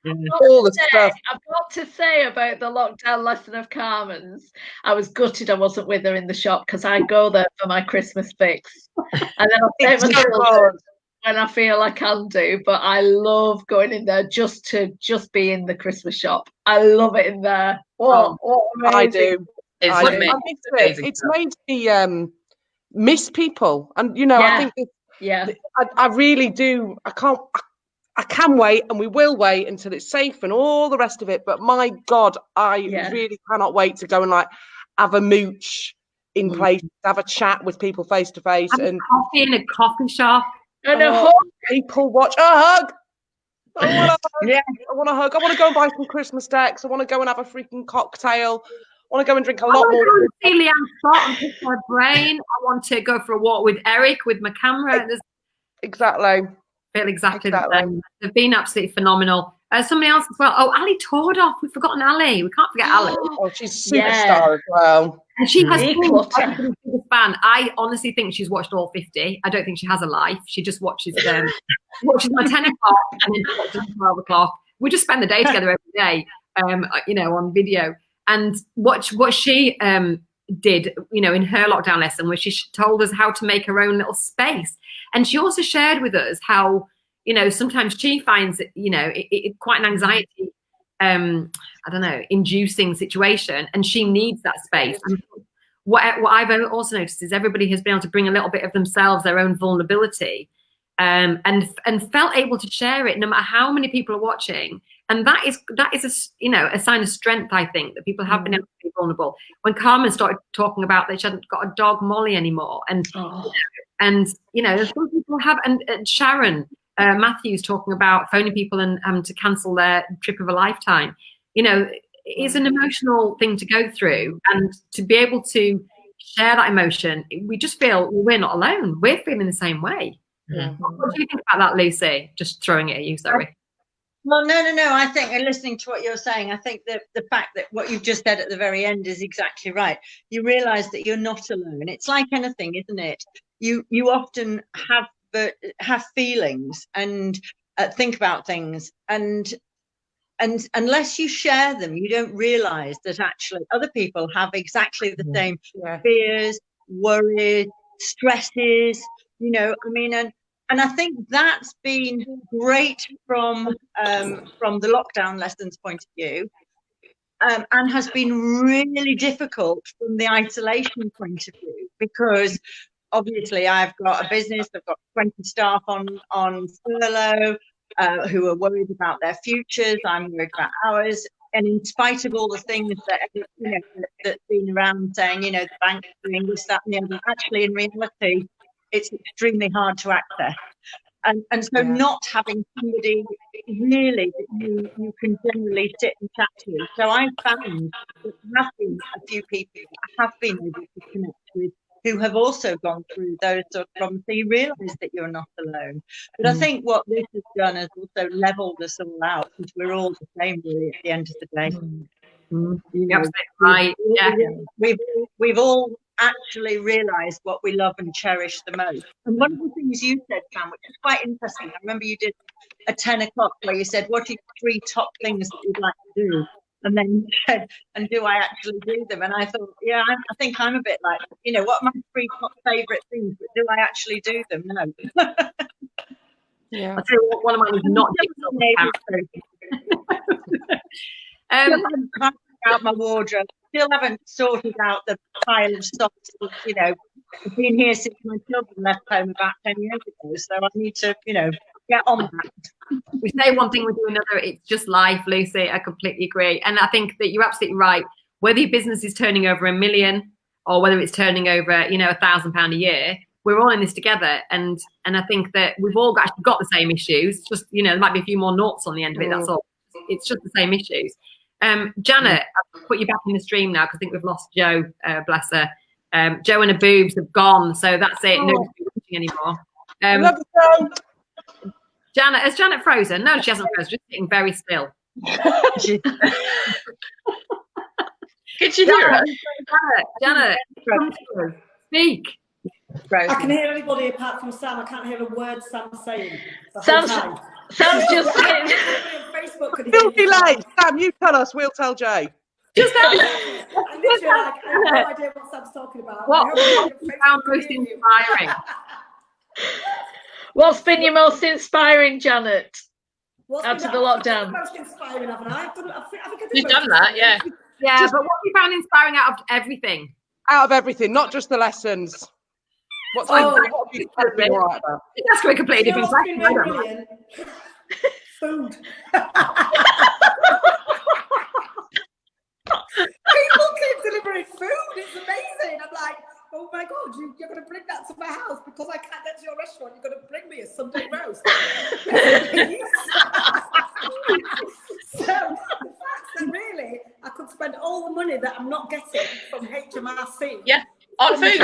got to say about the lockdown lesson of Carmen's, I was gutted I wasn't with her in the shop because I go there for my Christmas fix, and then I'll save myself when I feel I can do. But I love going in there just to be in the Christmas shop. I love it in there. What I do. It's made me miss people, and I think I really do. I can wait, and we will wait until it's safe and all the rest of it. But my God, I really cannot wait to go and have a mooch in place, have a chat with people face to face, and coffee in a coffee shop, and a hug. People watch a hug. I want a hug. Yeah, I want a hug. I want to go and buy some Christmas decks. I want to go and have a freaking cocktail. I want to go and drink a lot more. See Leanne Scott and pick my brain. I want to go for a walk with Eric with my camera. Exactly. Feel exactly the same. They've been absolutely phenomenal. Somebody else as well. Oh, Ali Tordoff. We've forgotten Ali. We can't forget Ali. Oh, she's a superstar as well. And she has been a fan. I honestly think she's watched all 50. I don't think she has a life. She just watches watches my 10 o'clock and then watches 12 o'clock. We just spend the day together every day, on video. And what she did, in her lockdown lesson, where she told us how to make her own little space. And she also shared with us how, sometimes she finds it quite an anxiety, inducing situation, and she needs that space. And what I've also noticed is everybody has been able to bring a little bit of themselves, their own vulnerability, and felt able to share it no matter how many people are watching. And that is a sign of strength, I think, that people have been able to be vulnerable. When Carmen started talking about that she hadn't got a dog Molly anymore, and some people have, and Sharon Matthews talking about phoning people and to cancel their trip of a lifetime. It's an emotional thing to go through, and to be able to share that emotion, we just feel we're not alone. We're feeling the same way. What do you think about that, Lucy? Just throwing it at you, sorry. Well, no. I think, listening to what you're saying, I think that the fact that what you've just said at the very end is exactly right. You realise that you're not alone. It's like anything, isn't it? You often have feelings and think about things, and unless you share them, you don't realise that actually other people have exactly the same fears, worries, stresses. And I think that's been great from the lockdown lessons point of view, and has been really difficult from the isolation point of view, because obviously I've got a business, I've got 20 staff on furlough who are worried about their futures, I'm worried about ours. And in spite of all the things that that's been around saying, the bank's doing this, that, and the other, actually in reality, it's extremely hard to access. And so not having somebody really that you can generally sit and chat to. So I found that there have been a few people I have been able to connect with who have also gone through those sort of problems, so you realise that you're not alone. But I think what this has done is also levelled us all out, because we're all the same really at the end of the day. You know, Right. Yeah. we've all actually realised what we love and cherish the most. And one of the things you said, Sam, which is quite interesting, I remember you did a 10 o'clock where you said, what are your 3 top things that you'd like to do? And then you said, and do I actually do them? And I thought, yeah, I think I'm a bit like, you know, what are my 3 top favourite things, but do I actually do them? No. Yeah. I'll tell you what, one of mine is not Still haven't packed out my wardrobe. Still haven't sorted out the pile of socks. You know, I've been here since my children left home about 10 years ago, so I need to, you know, get on that. We say one thing, we do another. It's just life, Lucy. I completely agree. And I think that you're absolutely right. Whether your business is turning over $1 million or whether it's turning over, you know, £1,000 a year, we're all in this together. And I think that we've all actually got the same issues. Just, you know, there might be a few more noughts on the end of it. That's all. It's just the same issues. Janet, I'll put you back in the stream now because I think we've lost Jo, bless her. Jo and her boobs have gone, so that's it. Nobody's watching anymore. Love you, Jo. Janet, has Janet frozen? No, she hasn't frozen. Just sitting very still. Could you hear her? Janet, speak. I can hear everybody apart from Sam. I can't hear a word Sam's saying. Sam's just saying. Filthy late. Sam, you tell us. We'll tell Jay. Just I'm literally like, I have no idea what Sam's talking about. What you found most inspiring? What's been your most inspiring, Janet? After the lockdown? Most inspiring, haven't I? You've done that, yeah. Yeah, but what have you found inspiring out of everything? Out of everything, not just the lessons. What have you been all right about? That's going to be a completely different question. Brilliant. Food. People keep delivering food. It's amazing. I'm like, oh my God, you're going to bring that to my house because I can't get to your restaurant. You're going to bring me a Sunday roast. So the fact that really I could spend all the money that I'm not getting from HMRC. Yeah, on food.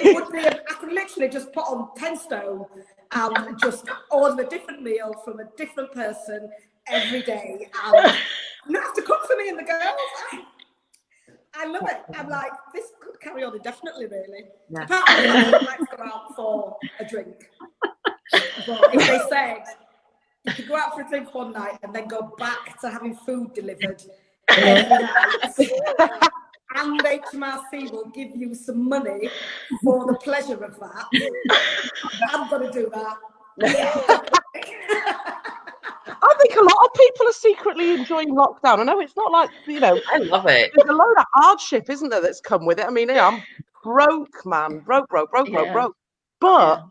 Would be, I could literally just put on 10 stone and just order a different meal from a different person every day. And not have to cook for me and the girls. I love it. I'm like, this could carry on indefinitely, really. Yeah. Apart from that, I'd like to go out for a drink. But if they said you could go out for a drink one night and then go back to having food delivered every night, and HMRC will give you some money for the pleasure of that, I'm going to do that. I think a lot of people are secretly enjoying lockdown. I know it's not like, you know, I love it. There's a load of hardship, isn't there, that's come with it. I mean, yeah, I'm broke, man. Broke. But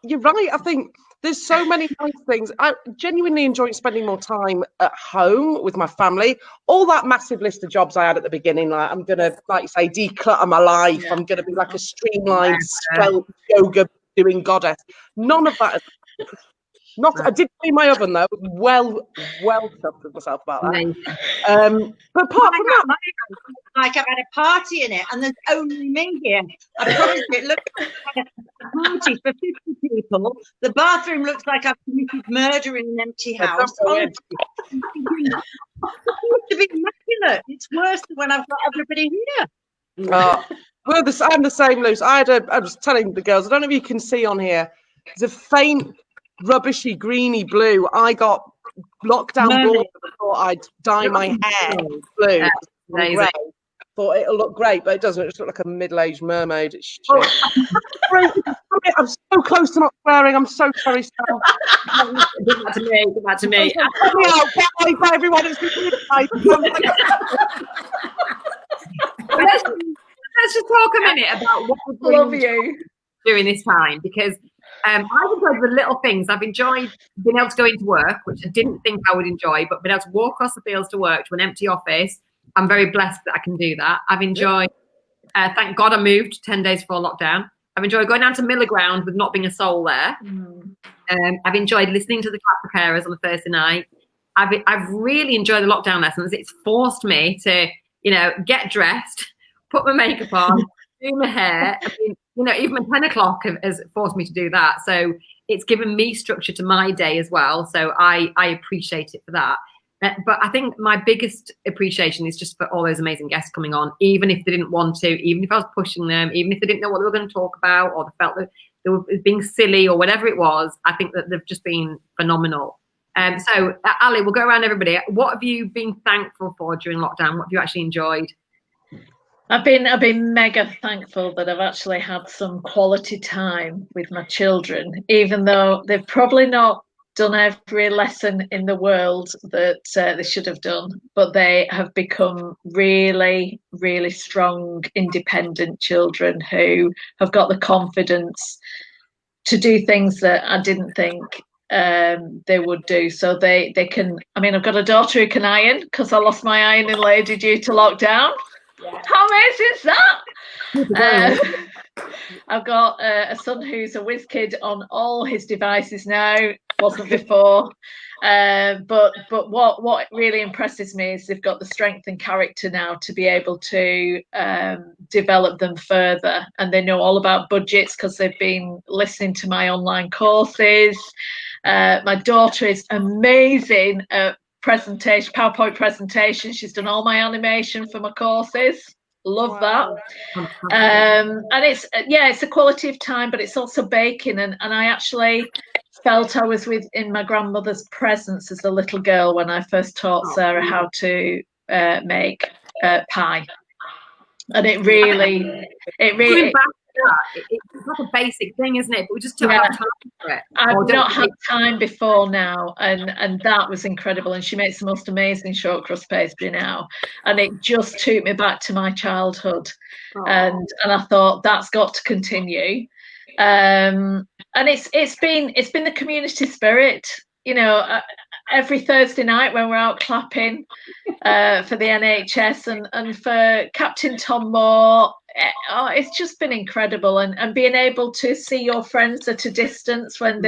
you're right. I think there's so many nice things. I genuinely enjoy spending more time at home with my family. All that massive list of jobs I had at the beginning, like I'm going to, like you say, declutter my life. I'm going to be like a streamlined, svelte, yoga doing goddess. None of that is... I did clean my oven though. Well chuffed with myself about that. But apart from that, like I've had a party in it, and there's only me here. I promise you, it looks like a party for 50 people. The bathroom looks like I've committed murder in an empty house. It's supposed to be immaculate. It's worse than when I've got everybody here. I'm the same, Luce. I was telling the girls, I don't know if you can see on here, there's a faint rubbishy greeny blue. I got lockdown bored. I thought I'd dye my hair blue. Gray. Thought it'll look great, but it doesn't. It just looks like a middle-aged mermaid. It's shit. I'm so close to not swearing. I'm so sorry, Sam. Give that to me. Bye, everyone. It's Let's just talk a minute about what we're doing during this time, because I've enjoyed the little things. I've enjoyed being able to go into work, which I didn't think I would enjoy, but being able to walk across the fields to work to an empty office. I'm very blessed that I can do that. I've enjoyed, thank God I moved 10 days before lockdown. I've enjoyed going down to Miller Ground with not being a soul there. I've enjoyed listening to the Clap for Carers on a Thursday night. I've really enjoyed the lockdown lessons. It's forced me to, you know, get dressed, put my makeup on, doing my hair. I mean, you know, even my 10 o'clock has forced me to do that. So it's given me structure to my day as well. So I appreciate it for that. But I think my biggest appreciation is just for all those amazing guests coming on, even if they didn't want to, even if I was pushing them, even if they didn't know what they were going to talk about, or they felt that they were being silly or whatever it was. I think that they've just been phenomenal. So Ali, we'll go around everybody. What have you been thankful for during lockdown? What have you actually enjoyed? I've been mega thankful that I've actually had some quality time with my children, even though they've probably not done every lesson in the world that they should have done, but they have become really, really strong, independent children who have got the confidence to do things that I didn't think they would do. So they can, I mean, I've got a daughter who can iron because I lost my ironing lady due to lockdown. Yeah. How amazing is that? I've got a son who's a whiz kid on all his devices now. Wasn't before. But what really impresses me is they've got the strength and character now to be able to develop them further, and they know all about budgets because they've been listening to my online courses. My daughter is amazing at PowerPoint presentation. She's done all my animation for my courses. Love that. And it's a quality of time, but it's also baking, and I actually felt I was in my grandmother's presence as a little girl when I first taught Sarah how to make pie, and it really it's like a basic thing, isn't it? But we just don't have time for it. I've not had time before now, and that was incredible. And she makes the most amazing short crust pastry now, and it just took me back to my childhood. And I thought that's got to continue. And it's been the community spirit, you know. Every Thursday night when we're out clapping for the NHS and for Captain Tom Moore, it's just been incredible. And being able to see your friends at a distance when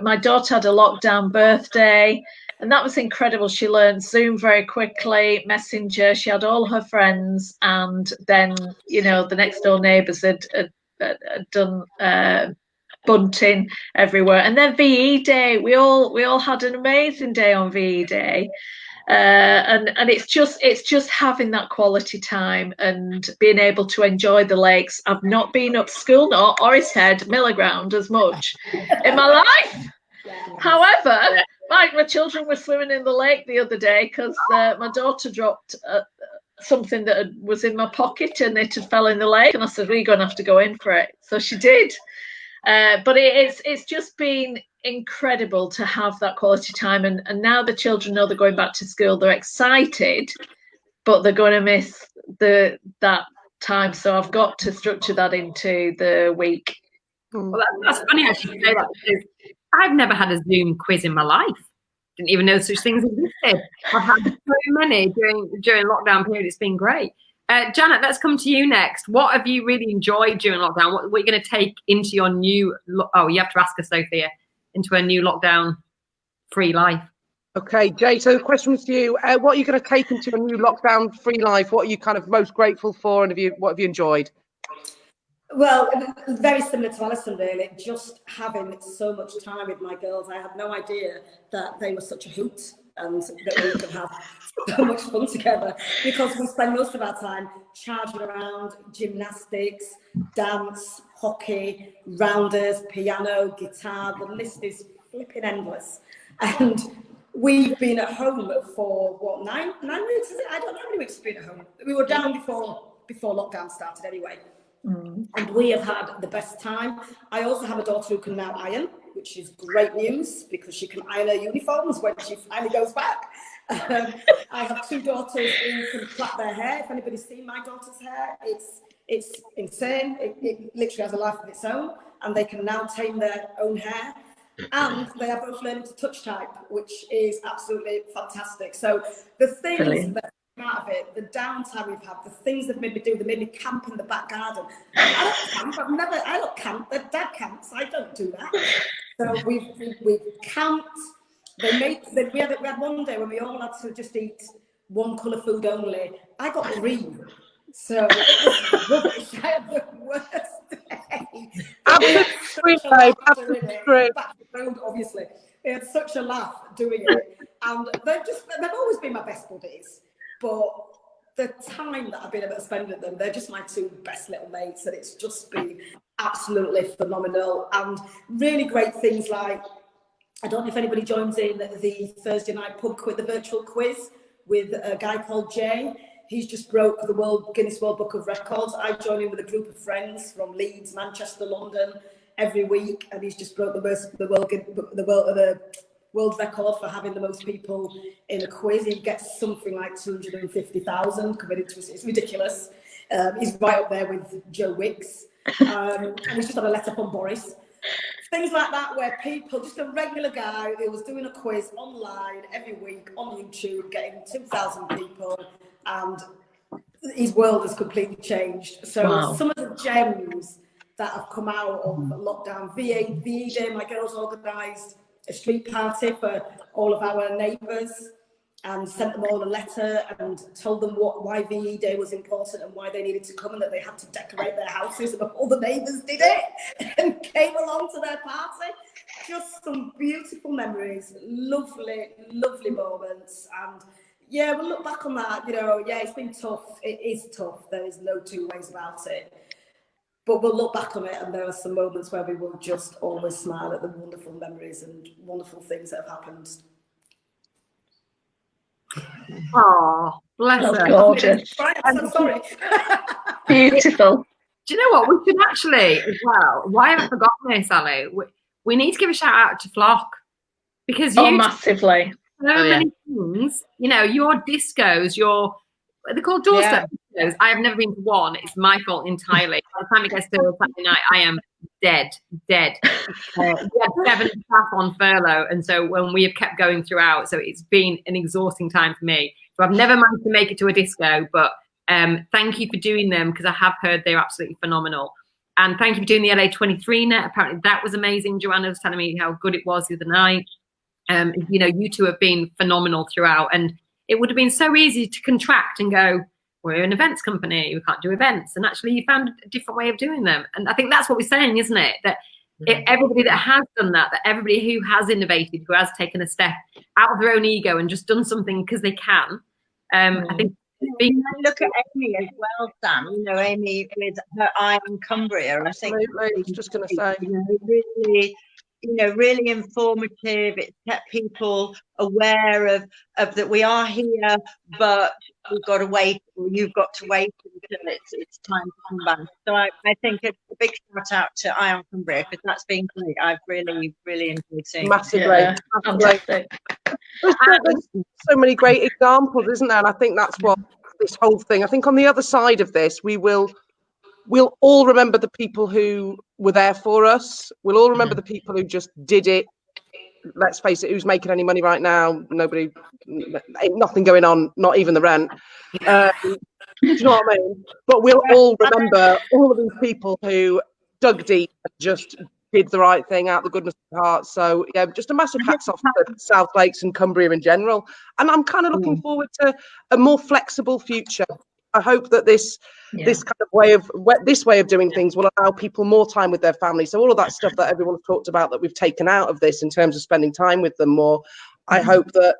my daughter had a lockdown birthday, and that was incredible. She learned Zoom very quickly, Messenger. She had all her friends, and then, you know, the next door neighbours had done bunting everywhere. And then VE Day, we all had an amazing day on VE Day. And it's just having that quality time and being able to enjoy the lakes. I've not been up School Knot, Orrishead, Millerground as much in my life. However, my children were swimming in the lake the other day because my daughter dropped something that was in my pocket and it had fell in the lake, and I said, we're going to have to go in for it. So she did. But it's just been incredible to have that quality time, and now the children know they're going back to school. They're excited, but they're going to miss that time. So I've got to structure that into the week. Well, that's funny actually to say that, because I've never had a Zoom quiz in my life. Didn't even know such things existed. I've had so many during lockdown period. It's been great. Janet, let's come to you next. What have you really enjoyed during lockdown? What are you going to take into your new, you have to ask her, Sophia, into a new lockdown-free life? Okay, Jay, so the question was to you. What are you going to take into a new lockdown-free life? What are you kind of most grateful for, and what have you enjoyed? Well, very similar to Alison, really. Just having so much time with my girls. I had no idea that they were such a hoot and that we could have so much fun together, because we spend most of our time charging around gymnastics, dance, hockey, rounders, piano, guitar. The list is flipping endless. And we've been at home for, what, nine weeks, is it? I don't know how many weeks we've been at home. We were down before lockdown started anyway. And we have had the best time. I also have a daughter who can now iron, which is great news, because she can iron her uniforms when she finally goes back. I have two daughters who can plait their hair. If anybody's seen my daughter's hair, it's insane. It literally has a life of its own, and they can now tame their own hair. And they are both learning to touch type, which is absolutely fantastic. So the things that out of it, the downtime we've had, the things they've made me do, they made me camp in the back garden. I don't camp, I don't camp, their dad camps, I don't do that. So we've camped. We had one day when we all had to just eat one colour food only. I got green. So it was rubbish. I had the worst day. Obviously, we had such a laugh doing it, and they've always been my best buddies. But the time that I've been able to spend with them, they're just my two best little mates, and it's just been absolutely phenomenal. And really great things like, I don't know if anybody joins in the Thursday night pub quiz, the virtual quiz with a guy called Jay. He's just broke the Guinness World Book of Records. I join in with a group of friends from Leeds, Manchester, London every week, and he's just broke the world record for having the most people in a quiz. He gets something like 250,000 committed to it. It's ridiculous. He's right up there with Joe Wicks, and he's just had a letter from Boris. Things like that, where people, just a regular guy who was doing a quiz online every week on YouTube, getting 2,000 people, and his world has completely changed. So some of the gems that have come out of lockdown, VE Day, my girls organised a street party for all of our neighbours and sent them all a letter and told them why VE Day was important and why they needed to come and that they had to decorate their houses, and all the neighbours did it and came along to their party. Just some beautiful memories, lovely, lovely moments. And yeah, we'll look back on that, it's been tough. It is tough. There is no two ways about it. But we'll look back on it, and there are some moments where we will just always smile at the wonderful memories and wonderful things that have happened. Oh, bless her. Gorgeous. I'm sorry. Beautiful. Do you know what? We should actually, as well, why have I forgotten this, Ali? We need to give a shout out to Flock, because massively. So many things, your discos, they're called doorstep discos. I have never been to one. It's my fault entirely. By the time it gets to Saturday night, I am dead. We had 7 staff on furlough, and so when we have kept going throughout, so it's been an exhausting time for me. So I've never managed to make it to a disco, but thank you for doing them, because I have heard they're absolutely phenomenal. And thank you for doing the LA 23 net. Apparently that was amazing. Joanna was telling me how good it was the other night. You two have been phenomenal throughout, and it would have been so easy to contract and go, we're an events company, we can't do events. And actually you found a different way of doing them. And I think that's what we're saying, isn't it? That everybody that has done that everybody who has innovated, who has taken a step out of their own ego and just done something because they can, I think. Look at Amy as well, Sam. Amy with her eye on Cumbria. I think I was just going to say, really informative. It's kept people aware of that we are here, but we've got to wait, or you've got to wait until it's time to come back. So I think it's a big shout out to Eye on Cumbria, because that's been great. I've really, really enjoyed seeing massively. it. Fantastic. There's so many great examples, isn't there? And I think that's what this whole thing, I think on the other side of this, we'll all remember the people who were there for us. We'll all remember the people who just did it. Let's face it, who's making any money right now? Nobody, ain't nothing going on, not even the rent. Do you know what I mean? But we'll all remember all of these people who dug deep and just did the right thing out of the goodness of their hearts. So yeah, just a massive hats off to South Lakes and Cumbria in general. And I'm kind of looking forward to a more flexible future. I hope that this kind of way of doing things will allow people more time with their family. So all of that stuff that everyone's talked about that we've taken out of this in terms of spending time with them more, I hope that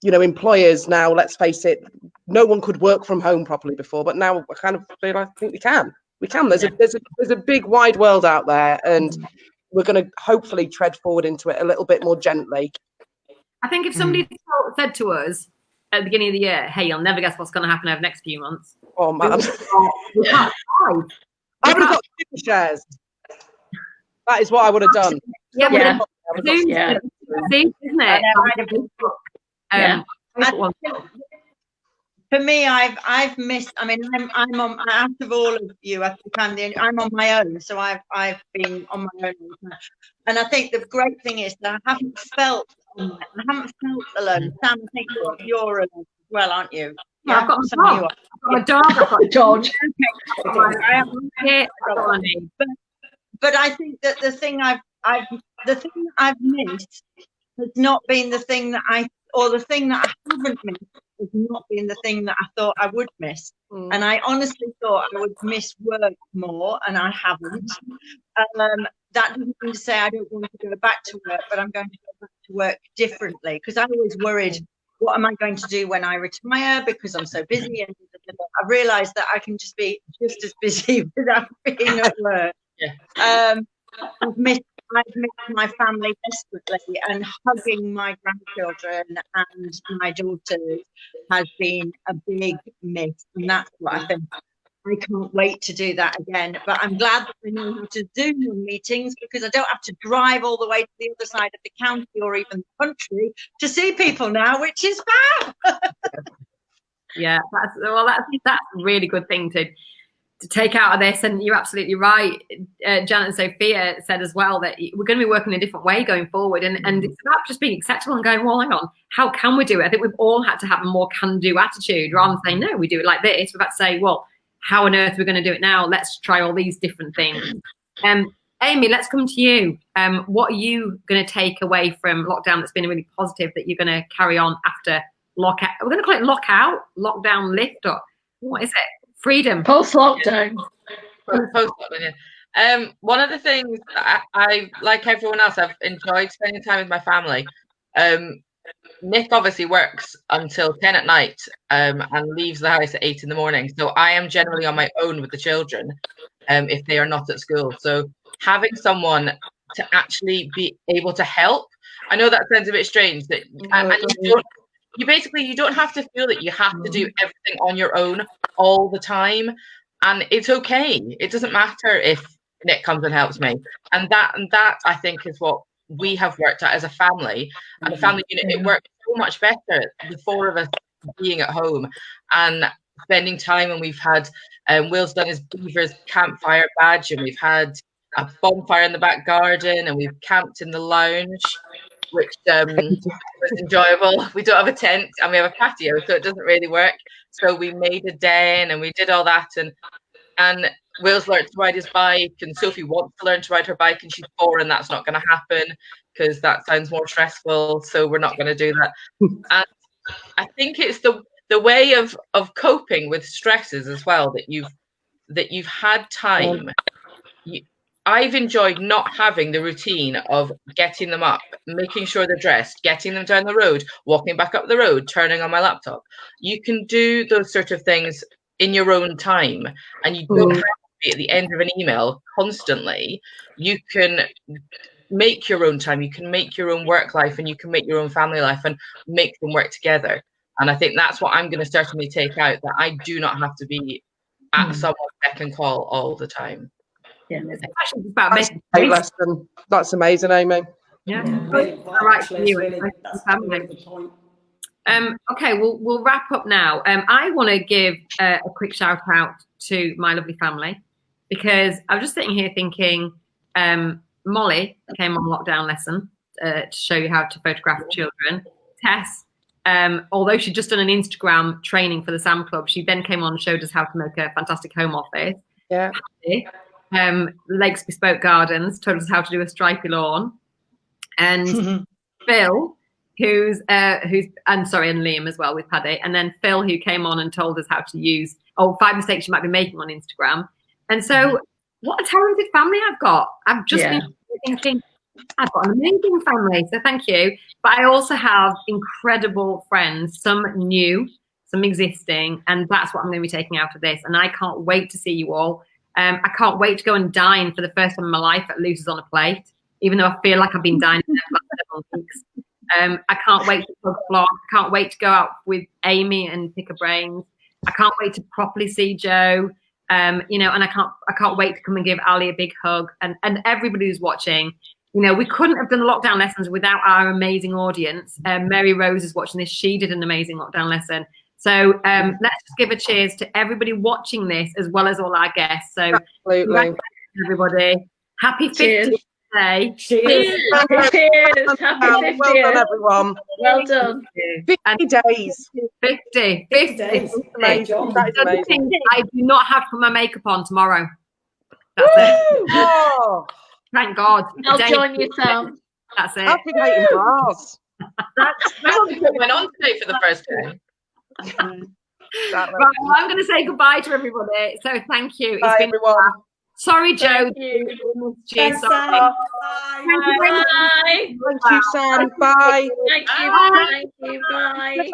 employers now, let's face it, no one could work from home properly before, but now I kind of feel I think we can. There's a big wide world out there, and we're going to hopefully tread forward into it a little bit more gently. I think if somebody said to us at the beginning of the year, hey, you'll never guess what's going to happen over the next few months. Oh man, I would have got 2 shares. That is what I would have done. Isn't it? For me, I've missed. I mean, I'm on, out of all of you, I think I'm on my own. So I've been on my own, and I think the great thing is that I haven't felt alone. Sam, I think you're alone as well, aren't you? Yeah, I've got my dog. I've got George. But I think that the thing I've missed has not been the thing that or the thing that I haven't missed has not been the thing that I thought I would miss. And I honestly thought I would miss work more, and I haven't. That doesn't mean to say I don't want to go back to work, but I'm going to go back to work differently, because I always worried, what am I going to do when I retire, because I'm so busy. And I realised that I can just be just as busy without being at work. I've missed my family desperately, and hugging my grandchildren and my daughters has been a big miss, and that's what I think. I can't wait to do that again, but I'm glad that I know how to Zoom meetings, because I don't have to drive all the way to the other side of the county or even the country to see people now, which is fab. Yeah, that's a really good thing to take out of this. And you're absolutely right. Janet and Sophia said as well that we're going to be working in a different way going forward, and it's about just being acceptable and going, well, hang on, how can we do it? I think we've all had to have a more can-do attitude, rather than saying, no, we do it like this. We've got to say, well, how on earth are we going to do it now? Let's try all these different things. Amy, let's come to you. What are you going to take away from lockdown that's been really positive that you're going to carry on after lockout? We're going to call it lockout, lockdown lift, or what is it? Freedom. Post-lockdown. Post-lockdown, yeah. One of the things I, like everyone else, I've enjoyed spending time with my family. Nick obviously works until 10 at night and leaves the house at 8 in the morning. So I am generally on my own with the children if they are not at school. So having someone to actually be able to help, I know that sounds a bit strange, that you don't have to feel that you have to do everything on your own all the time, and it's okay. It doesn't matter if Nick comes and helps me, and that I think is what we have worked out as a family, and a family unit. It worked so much better, the four of us being at home and spending time. And we've had Will's done his Beavers campfire badge, and we've had a bonfire in the back garden, and we've camped in the lounge, which was enjoyable. We don't have a tent, and we have a patio, so it doesn't really work. So we made a den, and we did all that, and Will's learned to ride his bike, and Sophie wants to learn to ride her bike, and she's 4, and that's not going to happen because that sounds more stressful. So we're not going to do that. And I think it's the way of coping with stresses as well, that you've had time. I've enjoyed not having the routine of getting them up, making sure they're dressed, getting them down the road, walking back up the road, turning on my laptop. You can do those sort of things in your own time, and you don't have to be at the end of an email constantly. You can make your own time, you can make your own work life, and you can make your own family life and make them work together. And I think that's what I'm going to certainly take out, that I do not have to be at someone's beck and call all the time. Yeah, it's actually about making lesson. That's amazing, Amy. Yeah, really all right. actually, that's a really good point. Okay, we'll wrap up now. I want to give a quick shout out to my lovely family, because I was just sitting here thinking, Molly came on Lockdown Lesson to show you how to photograph children. Tess, although she'd just done an Instagram training for the Sam Club, she then came on and showed us how to make a fantastic home office. Yeah. Lakes Bespoke Gardens told us how to do a stripy lawn, and Phil, and Liam as well with Paddy, and then Phil, who came on and told us how to use 5 mistakes you might be making on Instagram. And so, what a talented family I've got. I've just been thinking, I've got an amazing family, so thank you. But I also have incredible friends, some new, some existing, and that's what I'm going to be taking out of this. And I can't wait to see you all. I can't wait to go and dine for the first time in my life at Lucy's on a Plate, even though I feel like I've been dining there for like 7 weeks. I can't wait to hug Flor. I can't wait to go out with Amy and pick her brains. I can't wait to properly see Joe. And I can't wait to come and give Ali a big hug, and everybody who's watching. We couldn't have done lockdown lessons without our amazing audience. Mary Rose is watching this. She did an amazing lockdown lesson. So let's just give a cheers to everybody watching this, as well as all our guests. So absolutely, everybody, happy 50th day. Cheers. Cheers. Happy 50th. Well done, everyone. Well done. 50 days. 50 days. That is amazing. I do not have to put my makeup on tomorrow. That's it. Oh, Thank God. I'll join you, Sam. That's it. I've been waiting for ours. That's Prosecco went on today for the first time. Exactly. Right, well, I'm going to say goodbye to everybody. So thank you. It's Bye, been everyone. sorry, Joe. Thank you. We missed you. Thanks, Sorry. Sam. Thank you very much. Bye. Thank you, Sam. Bye. Thank you. Bye. Thank you. Bye. Bye.